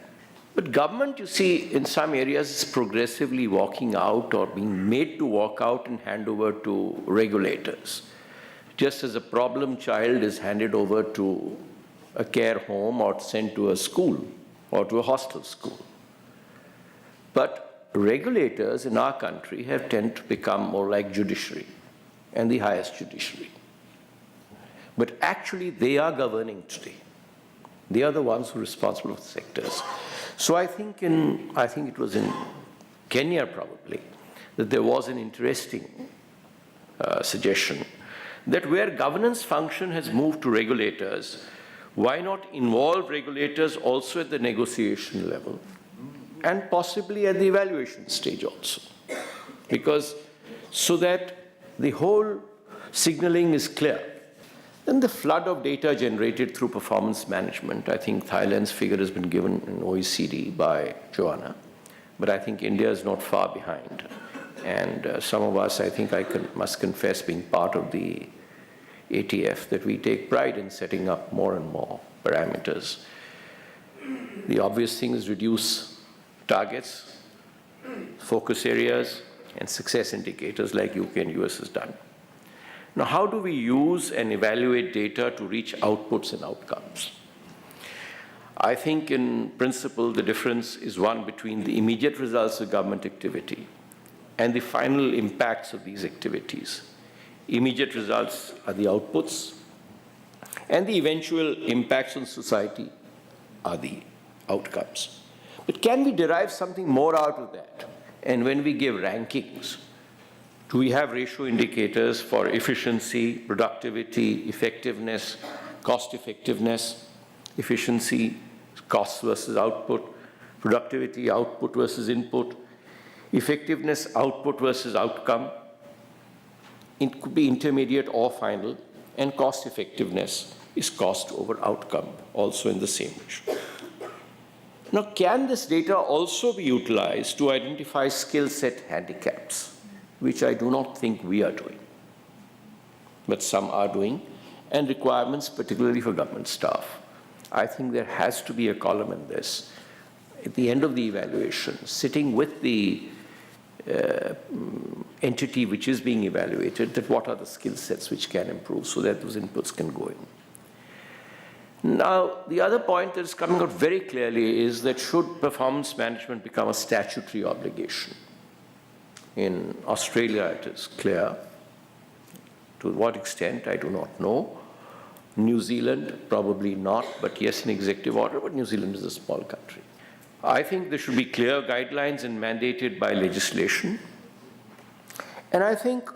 But government, you see, in some areas is progressively walking out or being made to walk out and hand over to regulators. Just as a problem child is handed over to a care home or sent to a school or to a hostel school. But regulators in our country have tended to become more like judiciary and the highest judiciary. But actually they are governing today. They are the ones who are responsible for the sectors. So I think it was in Kenya probably, that there was an interesting suggestion that where governance function has moved to regulators, why not involve regulators also at the negotiation level and possibly at the evaluation stage also? Because so that the whole signaling is clear. Then the flood of data generated through performance management, I think Thailand's figure has been given in OECD by Joanna, but I think India is not far behind. And some of us, I think must confess, being part of the ATF, that we take pride in setting up more and more parameters. The obvious thing is reduce targets, focus areas, and success indicators like UK and US has done. Now, how do we use and evaluate data to reach outputs and outcomes? I think in principle, the difference is one between the immediate results of government activity and the final impacts of these activities. Immediate results are the outputs, and the eventual impacts on society are the outcomes. But can we derive something more out of that? And when we give rankings, do we have ratio indicators for efficiency, productivity, effectiveness, cost effectiveness, efficiency, cost versus output, productivity, output versus input, effectiveness, output versus outcome? It could be intermediate or final, and cost effectiveness is cost over outcome, also in the same ratio. Now, can this data also be utilized to identify skill set handicaps, which I do not think we are doing, but some are doing, and requirements particularly for government staff? I think there has to be a column in this. At the end of the evaluation, sitting with the entity which is being evaluated, that what are the skill sets which can improve so that those inputs can go in. Now, the other point that is coming out very clearly is that should performance management become a statutory obligation? In Australia, it is clear. To what extent, I do not know. New Zealand, probably not, but yes, an executive order, but New Zealand is a small country. I think there should be clear guidelines and mandated by legislation. And I think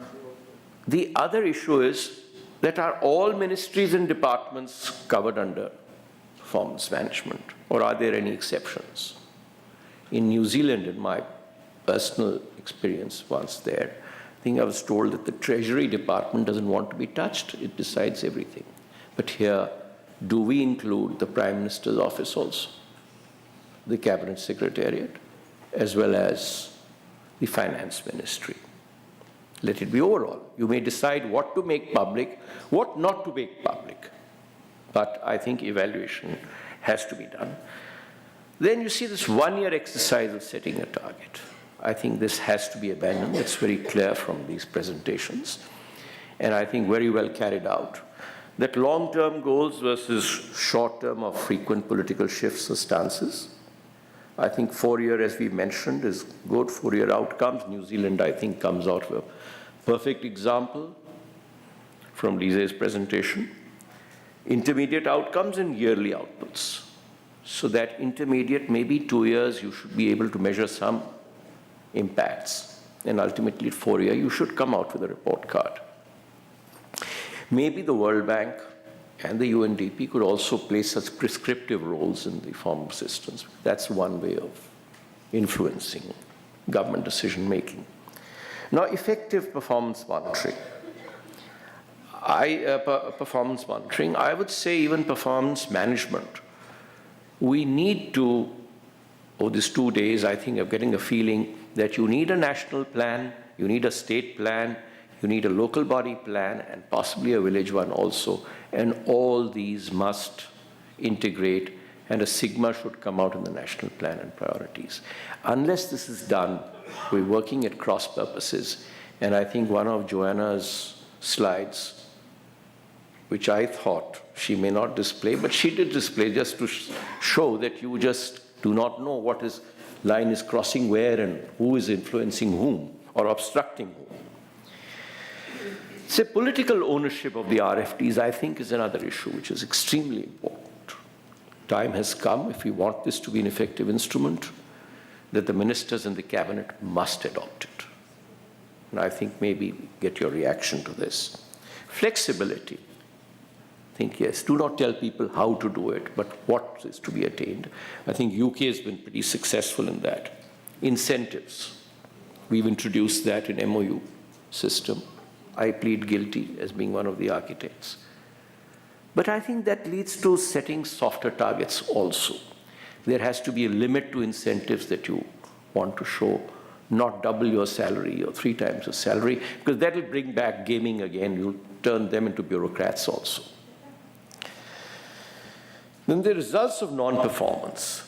the other issue is that are all ministries and departments covered under performance management, or are there any exceptions? In New Zealand, in my personal experience once there, I think I was told that the Treasury Department doesn't want to be touched. It decides everything. But here, do we include the Prime Minister's office also, the Cabinet Secretariat, as well as the Finance Ministry? Let it be overall. You may decide what to make public, what not to make public. But I think evaluation has to be done. Then you see this one-year exercise of setting a target. I think this has to be abandoned. It's very clear from these presentations, and I think very well carried out, that long-term goals versus short-term or frequent political shifts or stances. I think 4-year, as we mentioned, is good. 4-year outcomes. New Zealand, I think, comes out with a perfect example from Lise's presentation. Intermediate outcomes and yearly outputs. So that intermediate, maybe 2 years, you should be able to measure some impacts. And ultimately, at 4-year, you should come out with a report card. Maybe the World Bank and the UNDP could also play such prescriptive roles in the form of systems. That's one way of influencing government decision-making. Now, effective performance monitoring. Performance monitoring, I would say even performance management. We need to, over these 2 days, I think I'm getting a feeling that you need a national plan, you need a state plan, you need a local body plan, and possibly a village one also. And all these must integrate, and a sigma should come out in the national plan and priorities. Unless this is done, we're working at cross purposes. And I think one of Joanna's slides, which I thought she may not display, but she did display just to show that you just do not know what line is crossing where and who is influencing whom or obstructing whom. So political ownership of the RFTs, I think, is another issue which is extremely important. time has come, if we want this to be an effective instrument, that the ministers and the cabinet must adopt it. And I think maybe get your reaction to this. Flexibility. I think, yes, do not tell people how to do it, but what is to be attained. I think UK has been pretty successful in that. Incentives. We've introduced that in MOU system. I plead guilty as being one of the architects. But I think that leads to setting softer targets also. There has to be a limit to incentives that you want to show, not double your salary or 3 times your salary, because that will bring back gaming again. You'll turn them into bureaucrats also. Then the results of non-performance.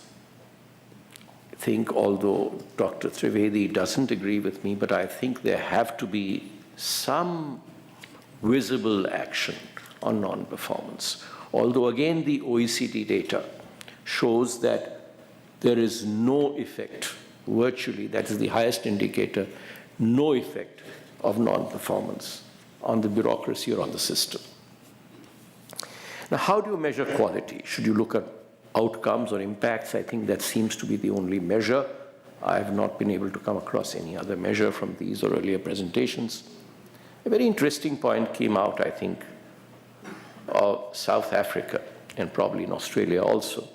I think, although Dr. Trivedi doesn't agree with me, but I think there have to be some visible action on non-performance. Although again, the OECD data shows that there is no effect, virtually, that is the highest indicator, no effect of non-performance on the bureaucracy or on the system. Now, how do you measure quality? Should you look at outcomes or impacts? I think that seems to be the only measure. I have not been able to come across any other measure from these or earlier presentations. A very interesting point came out, I think, of South Africa and probably in Australia also,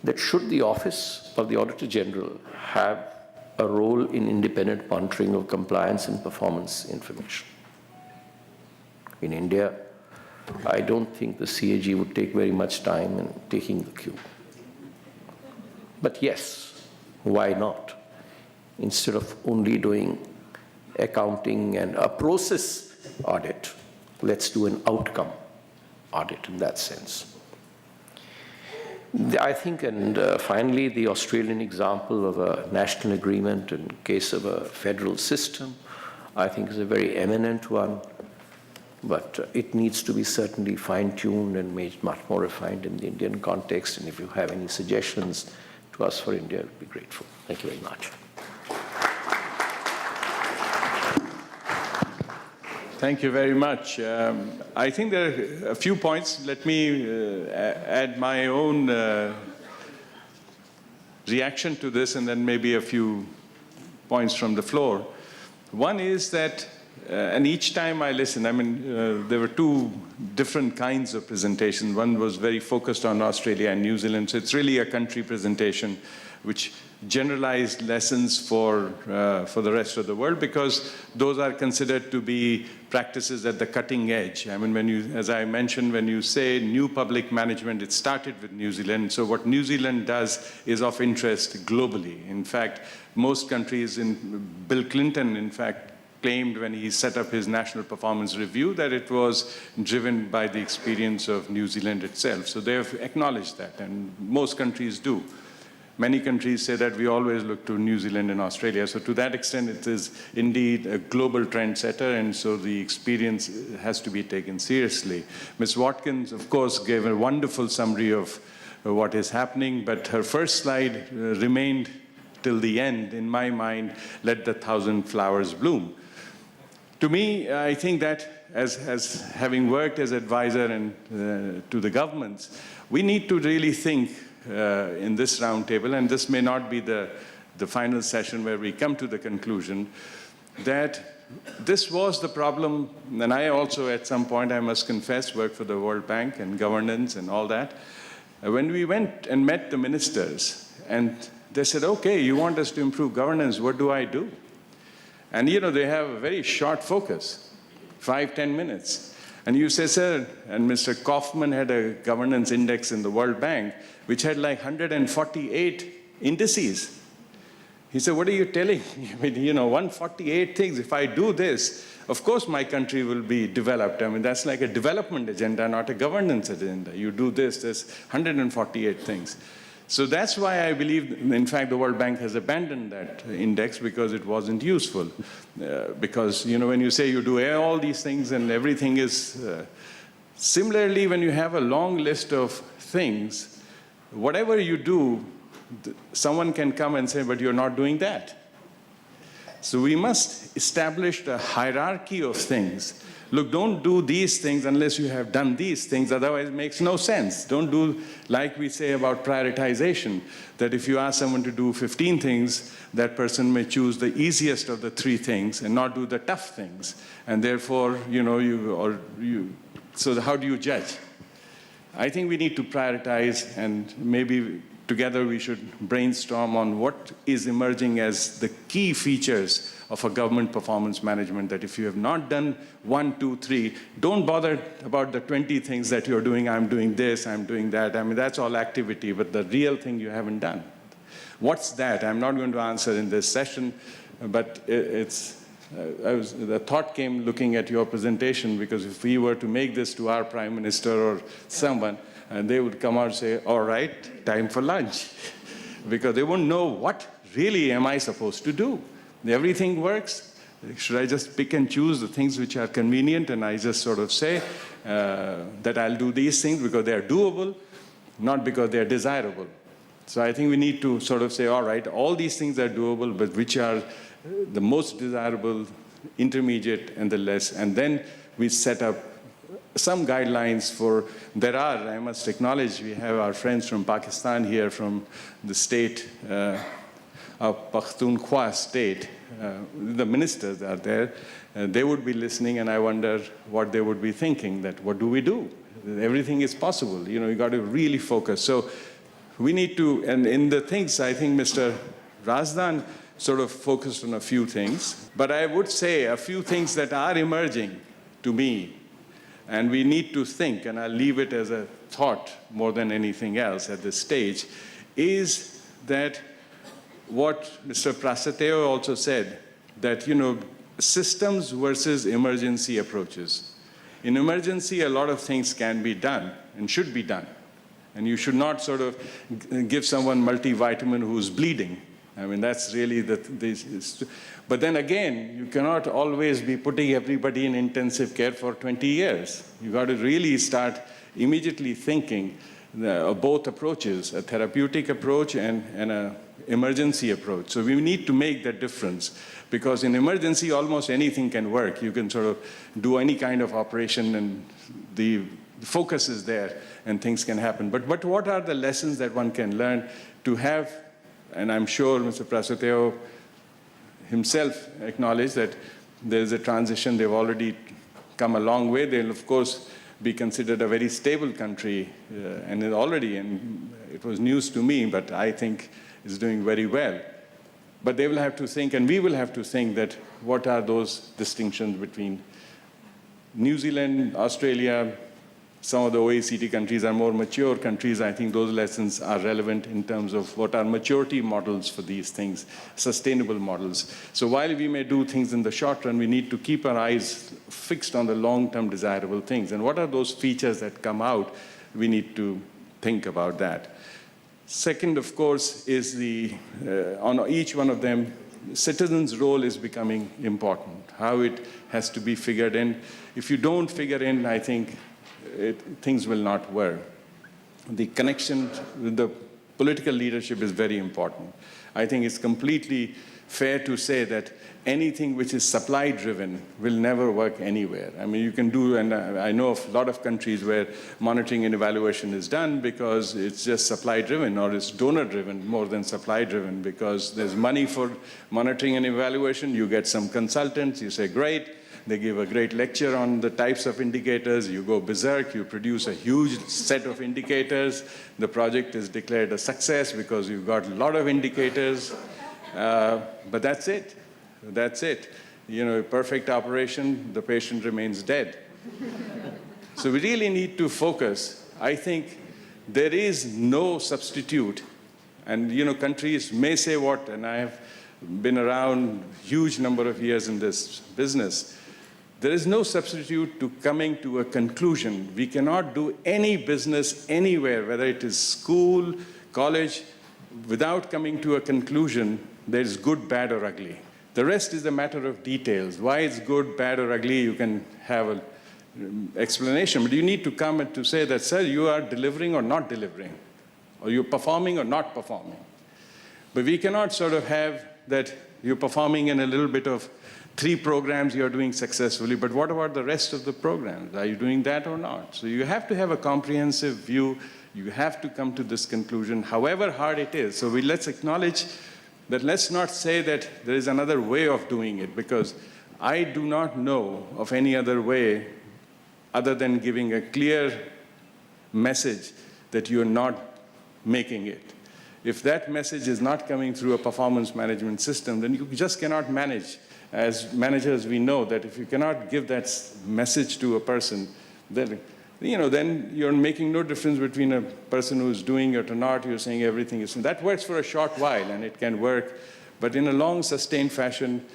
that should the Office of the Auditor General have a role in independent monitoring of compliance and performance information. In India, I don't think the CAG would take very much time in taking the cue. But yes, why not? Instead of only doing accounting and a process audit, let's do an outcome audit in that sense. I think, and finally, the Australian example of a national agreement in case of a federal system, I think is a very eminent one, but it needs to be certainly fine-tuned and made much more refined in the Indian context. And if you have any suggestions to us for India, I'd be grateful. Thank you very much. Thank you very much. I think there are a few points. Let me add my own reaction to this, and then maybe a few points from the floor. One is that, and each time I listen, I mean, there were 2 different kinds of presentation. One was very focused on Australia and New Zealand, so it's really a country presentation which generalized lessons for the rest of the world, because those are considered to be practices at the cutting edge. I mean, when you, as I mentioned, when you say new public management, it started with New Zealand. So what New Zealand does is of interest globally. In fact, most countries, Bill Clinton, in fact, claimed when he set up his National Performance Review that it was driven by the experience of New Zealand itself. So they have acknowledged that, and most countries do. Many countries say that we always look to New Zealand and Australia. So to that extent, it is indeed a global trendsetter, and so the experience has to be taken seriously. Ms. Watkins, of course, gave a wonderful summary of what is happening, but her first slide remained till the end, in my mind, let the 1,000 flowers bloom. To me, I think that as having worked as advisor and to the governments, we need to really think in this roundtable, and this may not be the final session where we come to the conclusion, that this was the problem. And I also, at some point, I must confess, worked for the World Bank and governance and all that. When we went and met the ministers, and they said, okay, you want us to improve governance, what do I do? And you know, they have a very short focus, 5-10 minutes. And you say, sir, and Mr. Kaufman had a governance index in the World Bank, which had like 148 indices. He said, what are you telling me? I mean, you know, 148 things. If I do this, of course my country will be developed. I mean, that's like a development agenda, not a governance agenda. You do this, there's 148 things. So that's why I believe, in fact, the World Bank has abandoned that index, because it wasn't useful. Because, you know, when you say you do all these things and everything is... Similarly, when you have a long list of things, whatever you do, someone can come and say, but you're not doing that. So we must establish a hierarchy of things. Look, don't do these things unless you have done these things, otherwise it makes no sense. Don't do like we say about prioritization, that if you ask someone to do 15 things, that person may choose the easiest of the 3 things and not do the tough things. And therefore, so how do you judge? I think we need to prioritize, and maybe together we should brainstorm on what is emerging as the key features of a government performance management, that if you have not done 1, 2, 3, don't bother about the 20 things that you're doing. I'm doing this, I'm doing that. I mean, that's all activity, but the real thing you haven't done. What's that? I'm not going to answer in this session, but the thought came looking at your presentation, because if we were to make this to our Prime Minister or someone, and they would come out and say, all right, time for lunch. Because they won't know what really am I supposed to do. Everything works. Should I just pick and choose the things which are convenient, and I just sort of say that I'll do these things because they're doable, not because they're desirable. So I think we need to sort of say, all right, all these things are doable, but which are the most desirable, intermediate, and the less. And then we set up some guidelines for, I must acknowledge, we have our friends from Pakistan here, from the state of Pakhtunkhwa state. The ministers are there. They would be listening, and I wonder what they would be thinking, that what do we do? Everything is possible. You got to really focus. So we need to, and in the things, I think Mr. Razdan sort of focused on a few things. But I would say a few things that are emerging to me, and we need to think, and I'll leave it as a thought more than anything else at this stage, is that what Mr. Prasateo also said, that, systems versus emergency approaches. In emergency, a lot of things can be done and should be done. And you should not sort of give someone multivitamin who's bleeding. I mean, that's really but then again, you cannot always be putting everybody in intensive care for 20 years. You got to really start immediately thinking both approaches, a therapeutic approach and an emergency approach. So we need to make that difference, because in emergency, almost anything can work. You can sort of do any kind of operation, and the focus is there, and things can happen. But what are the lessons that one can learn to have? And I'm sure Mr. Prasateo himself acknowledged that there's a transition. They've already come a long way. They'll, of course, be considered a very stable country, and it was news to me, but I think is doing very well. But they will have to think, and we will have to think, that what are those distinctions between New Zealand, Australia, some of the OECD countries are more mature countries. I think those lessons are relevant in terms of what are maturity models for these things, sustainable models. So while we may do things in the short run, we need to keep our eyes fixed on the long-term desirable things. And what are those features that come out? We need to think about that. Second, of course, is on each one of them, citizens' role is becoming important, how it has to be figured in. If you don't figure in, I think, things will not work. The connection with the political leadership is very important. I think it's completely fair to say that anything which is supply-driven will never work anywhere. I mean, you can do, and I know of a lot of countries where monitoring and evaluation is done because it's just supply-driven, or it's donor-driven more than supply-driven, because there's money for monitoring and evaluation. You get some consultants, you say, great. They give a great lecture on the types of indicators. You go berserk. You produce a huge set of indicators. The project is declared a success because you've got a lot of indicators. But that's it. That's it. Perfect operation, the patient remains dead. So we really need to focus. I think there is no substitute. And, countries may say what, and I have been around a huge number of years in this business. There is no substitute to coming to a conclusion. We cannot do any business anywhere, whether it is school, college, without coming to a conclusion. There's good, bad, or ugly. The rest is a matter of details. Why it's good, bad, or ugly, you can have an explanation. But you need to come and to say that, sir, you are delivering or not delivering, or you're performing or not performing. But we cannot sort of have that You're performing in a little bit of 3 programs you're doing successfully, but what about the rest of the programs? Are you doing that or not? So you have to have a comprehensive view. You have to come to this conclusion, however hard it is. So let's acknowledge that. Let's not say that there is another way of doing it, because I do not know of any other way other than giving a clear message that you're not making it. If that message is not coming through a performance management system, then you just cannot manage. As managers, we know that if you cannot give that message to a person, then you're making no difference between a person who's doing it or not. You're saying everything is. That works for a short while, and it can work. But in a long, sustained fashion,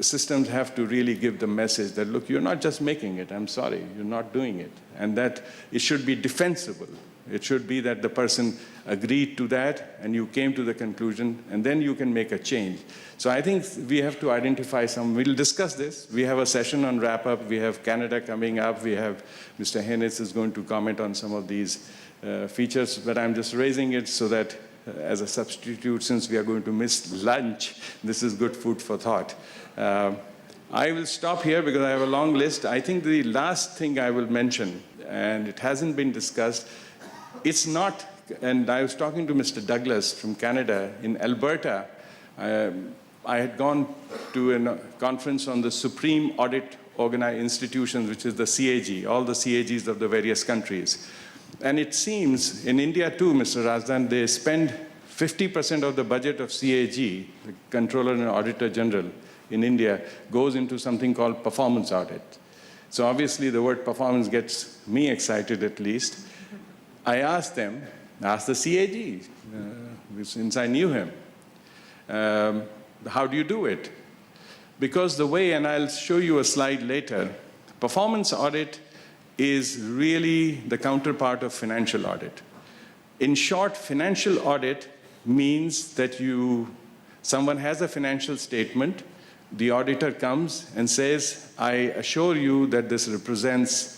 systems have to really give the message that, look, you're not just making it. I'm sorry, you're not doing it. And that it should be defensible. It should be that the person agreed to that, and you came to the conclusion, and then you can make a change. So I think we have to identify some. We'll discuss this. We have a session on wrap-up. We have Canada coming up. We have Mr. Hennis is going to comment on some of these features, but I'm just raising it so that as a substitute, since we are going to miss lunch, this is good food for thought. I will stop here because I have a long list. I think the last thing I will mention, and it hasn't been discussed, it's not, and I was talking to Mr. Douglas from Canada. In Alberta, I had gone to a conference on the Supreme Audit Institutions, which is the CAG, all the CAGs of the various countries. And it seems in India too, Mr. Razdan, they spend 50% of the budget of CAG, the Controller and Auditor General in India, goes into something called performance audit. So obviously the word performance gets me excited at least. I asked them, asked the CAG, since I knew him, how do you do it? Because the way, and I'll show you a slide later, performance audit is really the counterpart of financial audit. In short, financial audit means that someone has a financial statement, the auditor comes and says, I assure you that this represents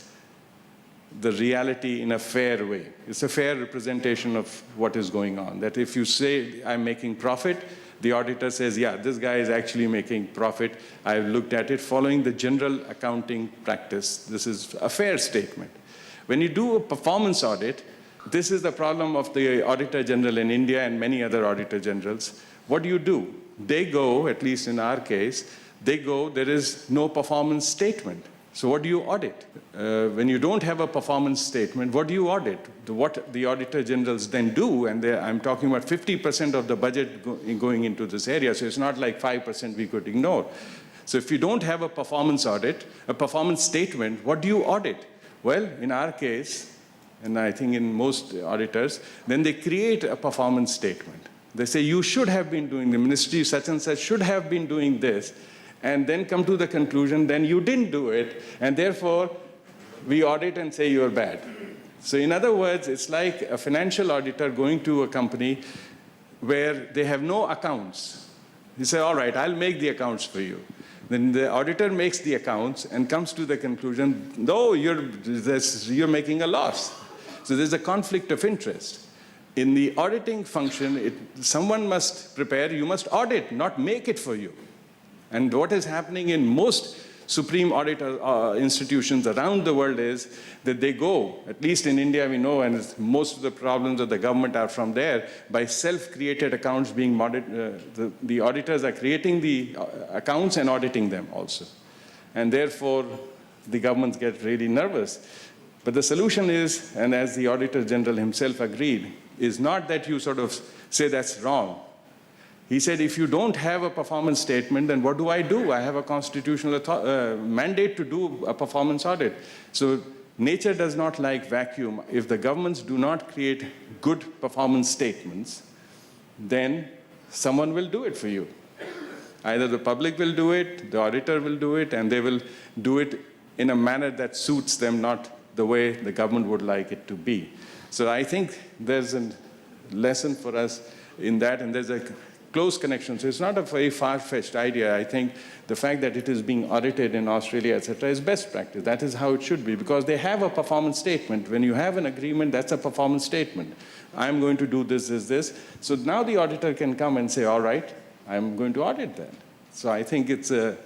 the reality in a fair way. It's a fair representation of what is going on. That if you say, I'm making profit, the auditor says, yeah, this guy is actually making profit. I've looked at it following the general accounting practice. This is a fair statement. When you do a performance audit, this is the problem of the Auditor General in India and many other Auditor Generals. What do? They go, at least in our case, there is no performance statement. So what do you audit? When you don't have a performance statement, what do you audit? What the Auditor Generals then do, and I'm talking about 50% of the budget going into this area, so it's not like 5% we could ignore. So if you don't have a performance audit, a performance statement, what do you audit? Well, in our case, and I think in most auditors, then they create a performance statement. They say, you should have been doing, the ministry such and such should have been doing this, and then come to the conclusion, then you didn't do it, and therefore we audit and say you're bad. So in other words, it's like a financial auditor going to a company where they have no accounts. You say, all right, I'll make the accounts for you. Then the auditor makes the accounts and comes to the conclusion, no, you're making a loss. So there's a conflict of interest. In the auditing function, someone must prepare, you must audit, not make it for you. And what is happening in most supreme audit institutions around the world is that they go, at least in India we know, and most of the problems of the government are from there, by self-created accounts being audited. The auditors are creating the accounts and auditing them also. And therefore, the governments get really nervous. But the solution is, and as the Auditor General himself agreed, is not that you sort of say that's wrong. He said, if you don't have a performance statement, then what do? I have a constitutional mandate to do a performance audit. So nature does not like vacuum. If the governments do not create good performance statements, then someone will do it for you. Either the public will do it, the auditor will do it, and they will do it in a manner that suits them, not the way the government would like it to be. So I think there's a lesson for us in that, and there's a close connection. So it's not a very far-fetched idea. I think the fact that it is being audited in Australia, etc., is best practice. That is how it should be, because they have a performance statement. When you have an agreement, that's a performance statement. I'm going to do this, this, this. So now the auditor can come and say, all right, I'm going to audit that. So I think it's a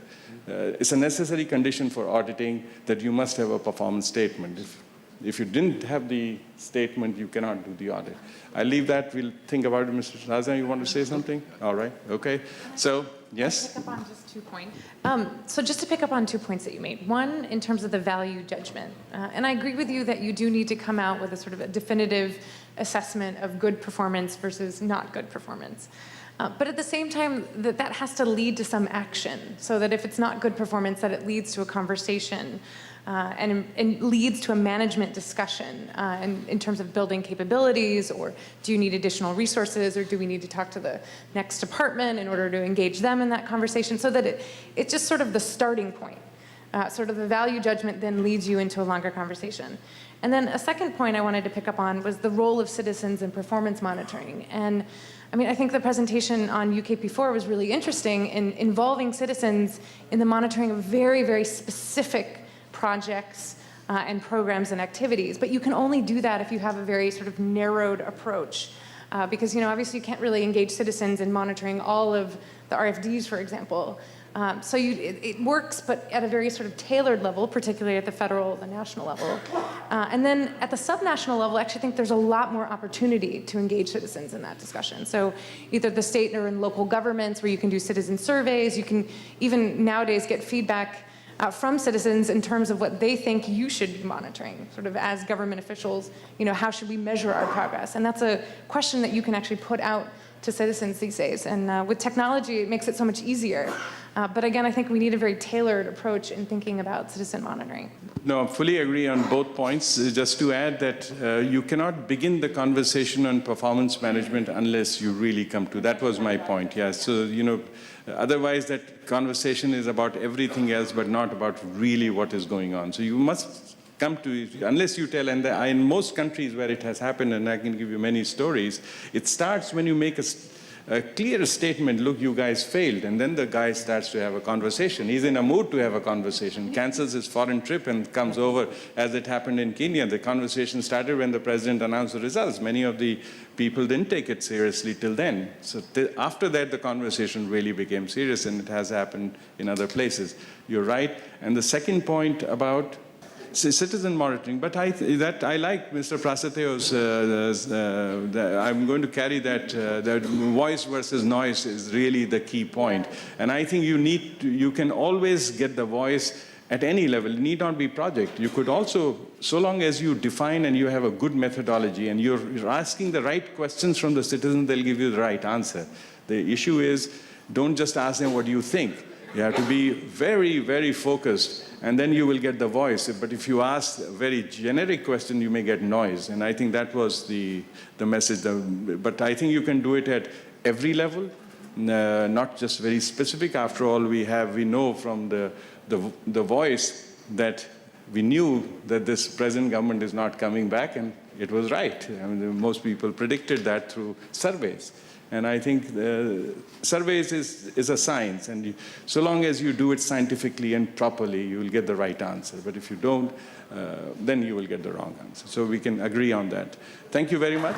necessary condition for auditing that you must have a performance statement. If you didn't have the statement, you cannot do the audit. I'll leave that. We'll think about it. Mr. Raza, you want to say something? All right. Okay. So, yes? Pick up on just 2 points. So just to pick up on 2 points that you made. One, in terms of the value judgment. And I agree with you that you do need to come out with a sort of a definitive assessment of good performance versus not good performance. But at the same time, that has to lead to some action, so that if it's not good performance, that it leads to a conversation and leads to a management discussion in terms of building capabilities, or do you need additional resources, or do we need to talk to the next department in order to engage them in that conversation, so that it's just sort of the starting point. Sort of the value judgment then leads you into a longer conversation. And then a second point I wanted to pick up on was the role of citizens in performance monitoring. And I mean, I think the presentation on UKP4 was really interesting in involving citizens in the monitoring of very, very specific projects and programs and activities. But you can only do that if you have a very sort of narrowed approach. Because, you know, obviously you can't really engage citizens in monitoring all of the RFDs, for example. So it works, but at a very sort of tailored level, particularly at the federal, the national level. And then at the subnational level, I actually think there's a lot more opportunity to engage citizens in that discussion. So either the state or in local governments where you can do citizen surveys, you can even nowadays get feedback from citizens in terms of what they think you should be monitoring, sort of as government officials, you know, how should we measure our progress? And that's a question that you can actually put out to citizens these days. And with technology, it makes it so much easier. But again, I think we need a very tailored approach in thinking about citizen monitoring. No, I fully agree on both points. Just to add that you cannot begin the conversation on performance management unless you really come to. That was my point, yes. So, you know, otherwise that conversation is about everything else, but not about really what is going on. So you must come to it, unless you tell, and in most countries where it has happened, and I can give you many stories, it starts when you make a clear statement, look, you guys failed, and then the guy starts to have a conversation. He's in a mood to have a conversation, cancels his foreign trip and comes over, as it happened in Kenya. The conversation started when the president announced the results. Many of the people didn't take it seriously till then. So after that, the conversation really became serious, and it has happened in other places. You're right. And the second point about citizen monitoring, but I like Mr. Prasatheo's, I'm going to carry that voice versus noise is really the key point. And I think you can always get the voice at any level. It need not be project. You could also, so long as you define and you have a good methodology and you're asking the right questions from the citizen, they'll give you the right answer. The issue is, don't just ask them what do you think. You have to be very, very focused, and then you will get the voice. But if you ask a very generic question, you may get noise. And I think that was the message. But I think you can do it at every level, not just very specific. After all, we know from the voice that we knew that this present government is not coming back, and it was right. I mean, most people predicted that through surveys. And I think surveys is a science, and so long as you do it scientifically and properly, you will get the right answer. But if you don't, then you will get the wrong answer. So we can agree on that. Thank you very much.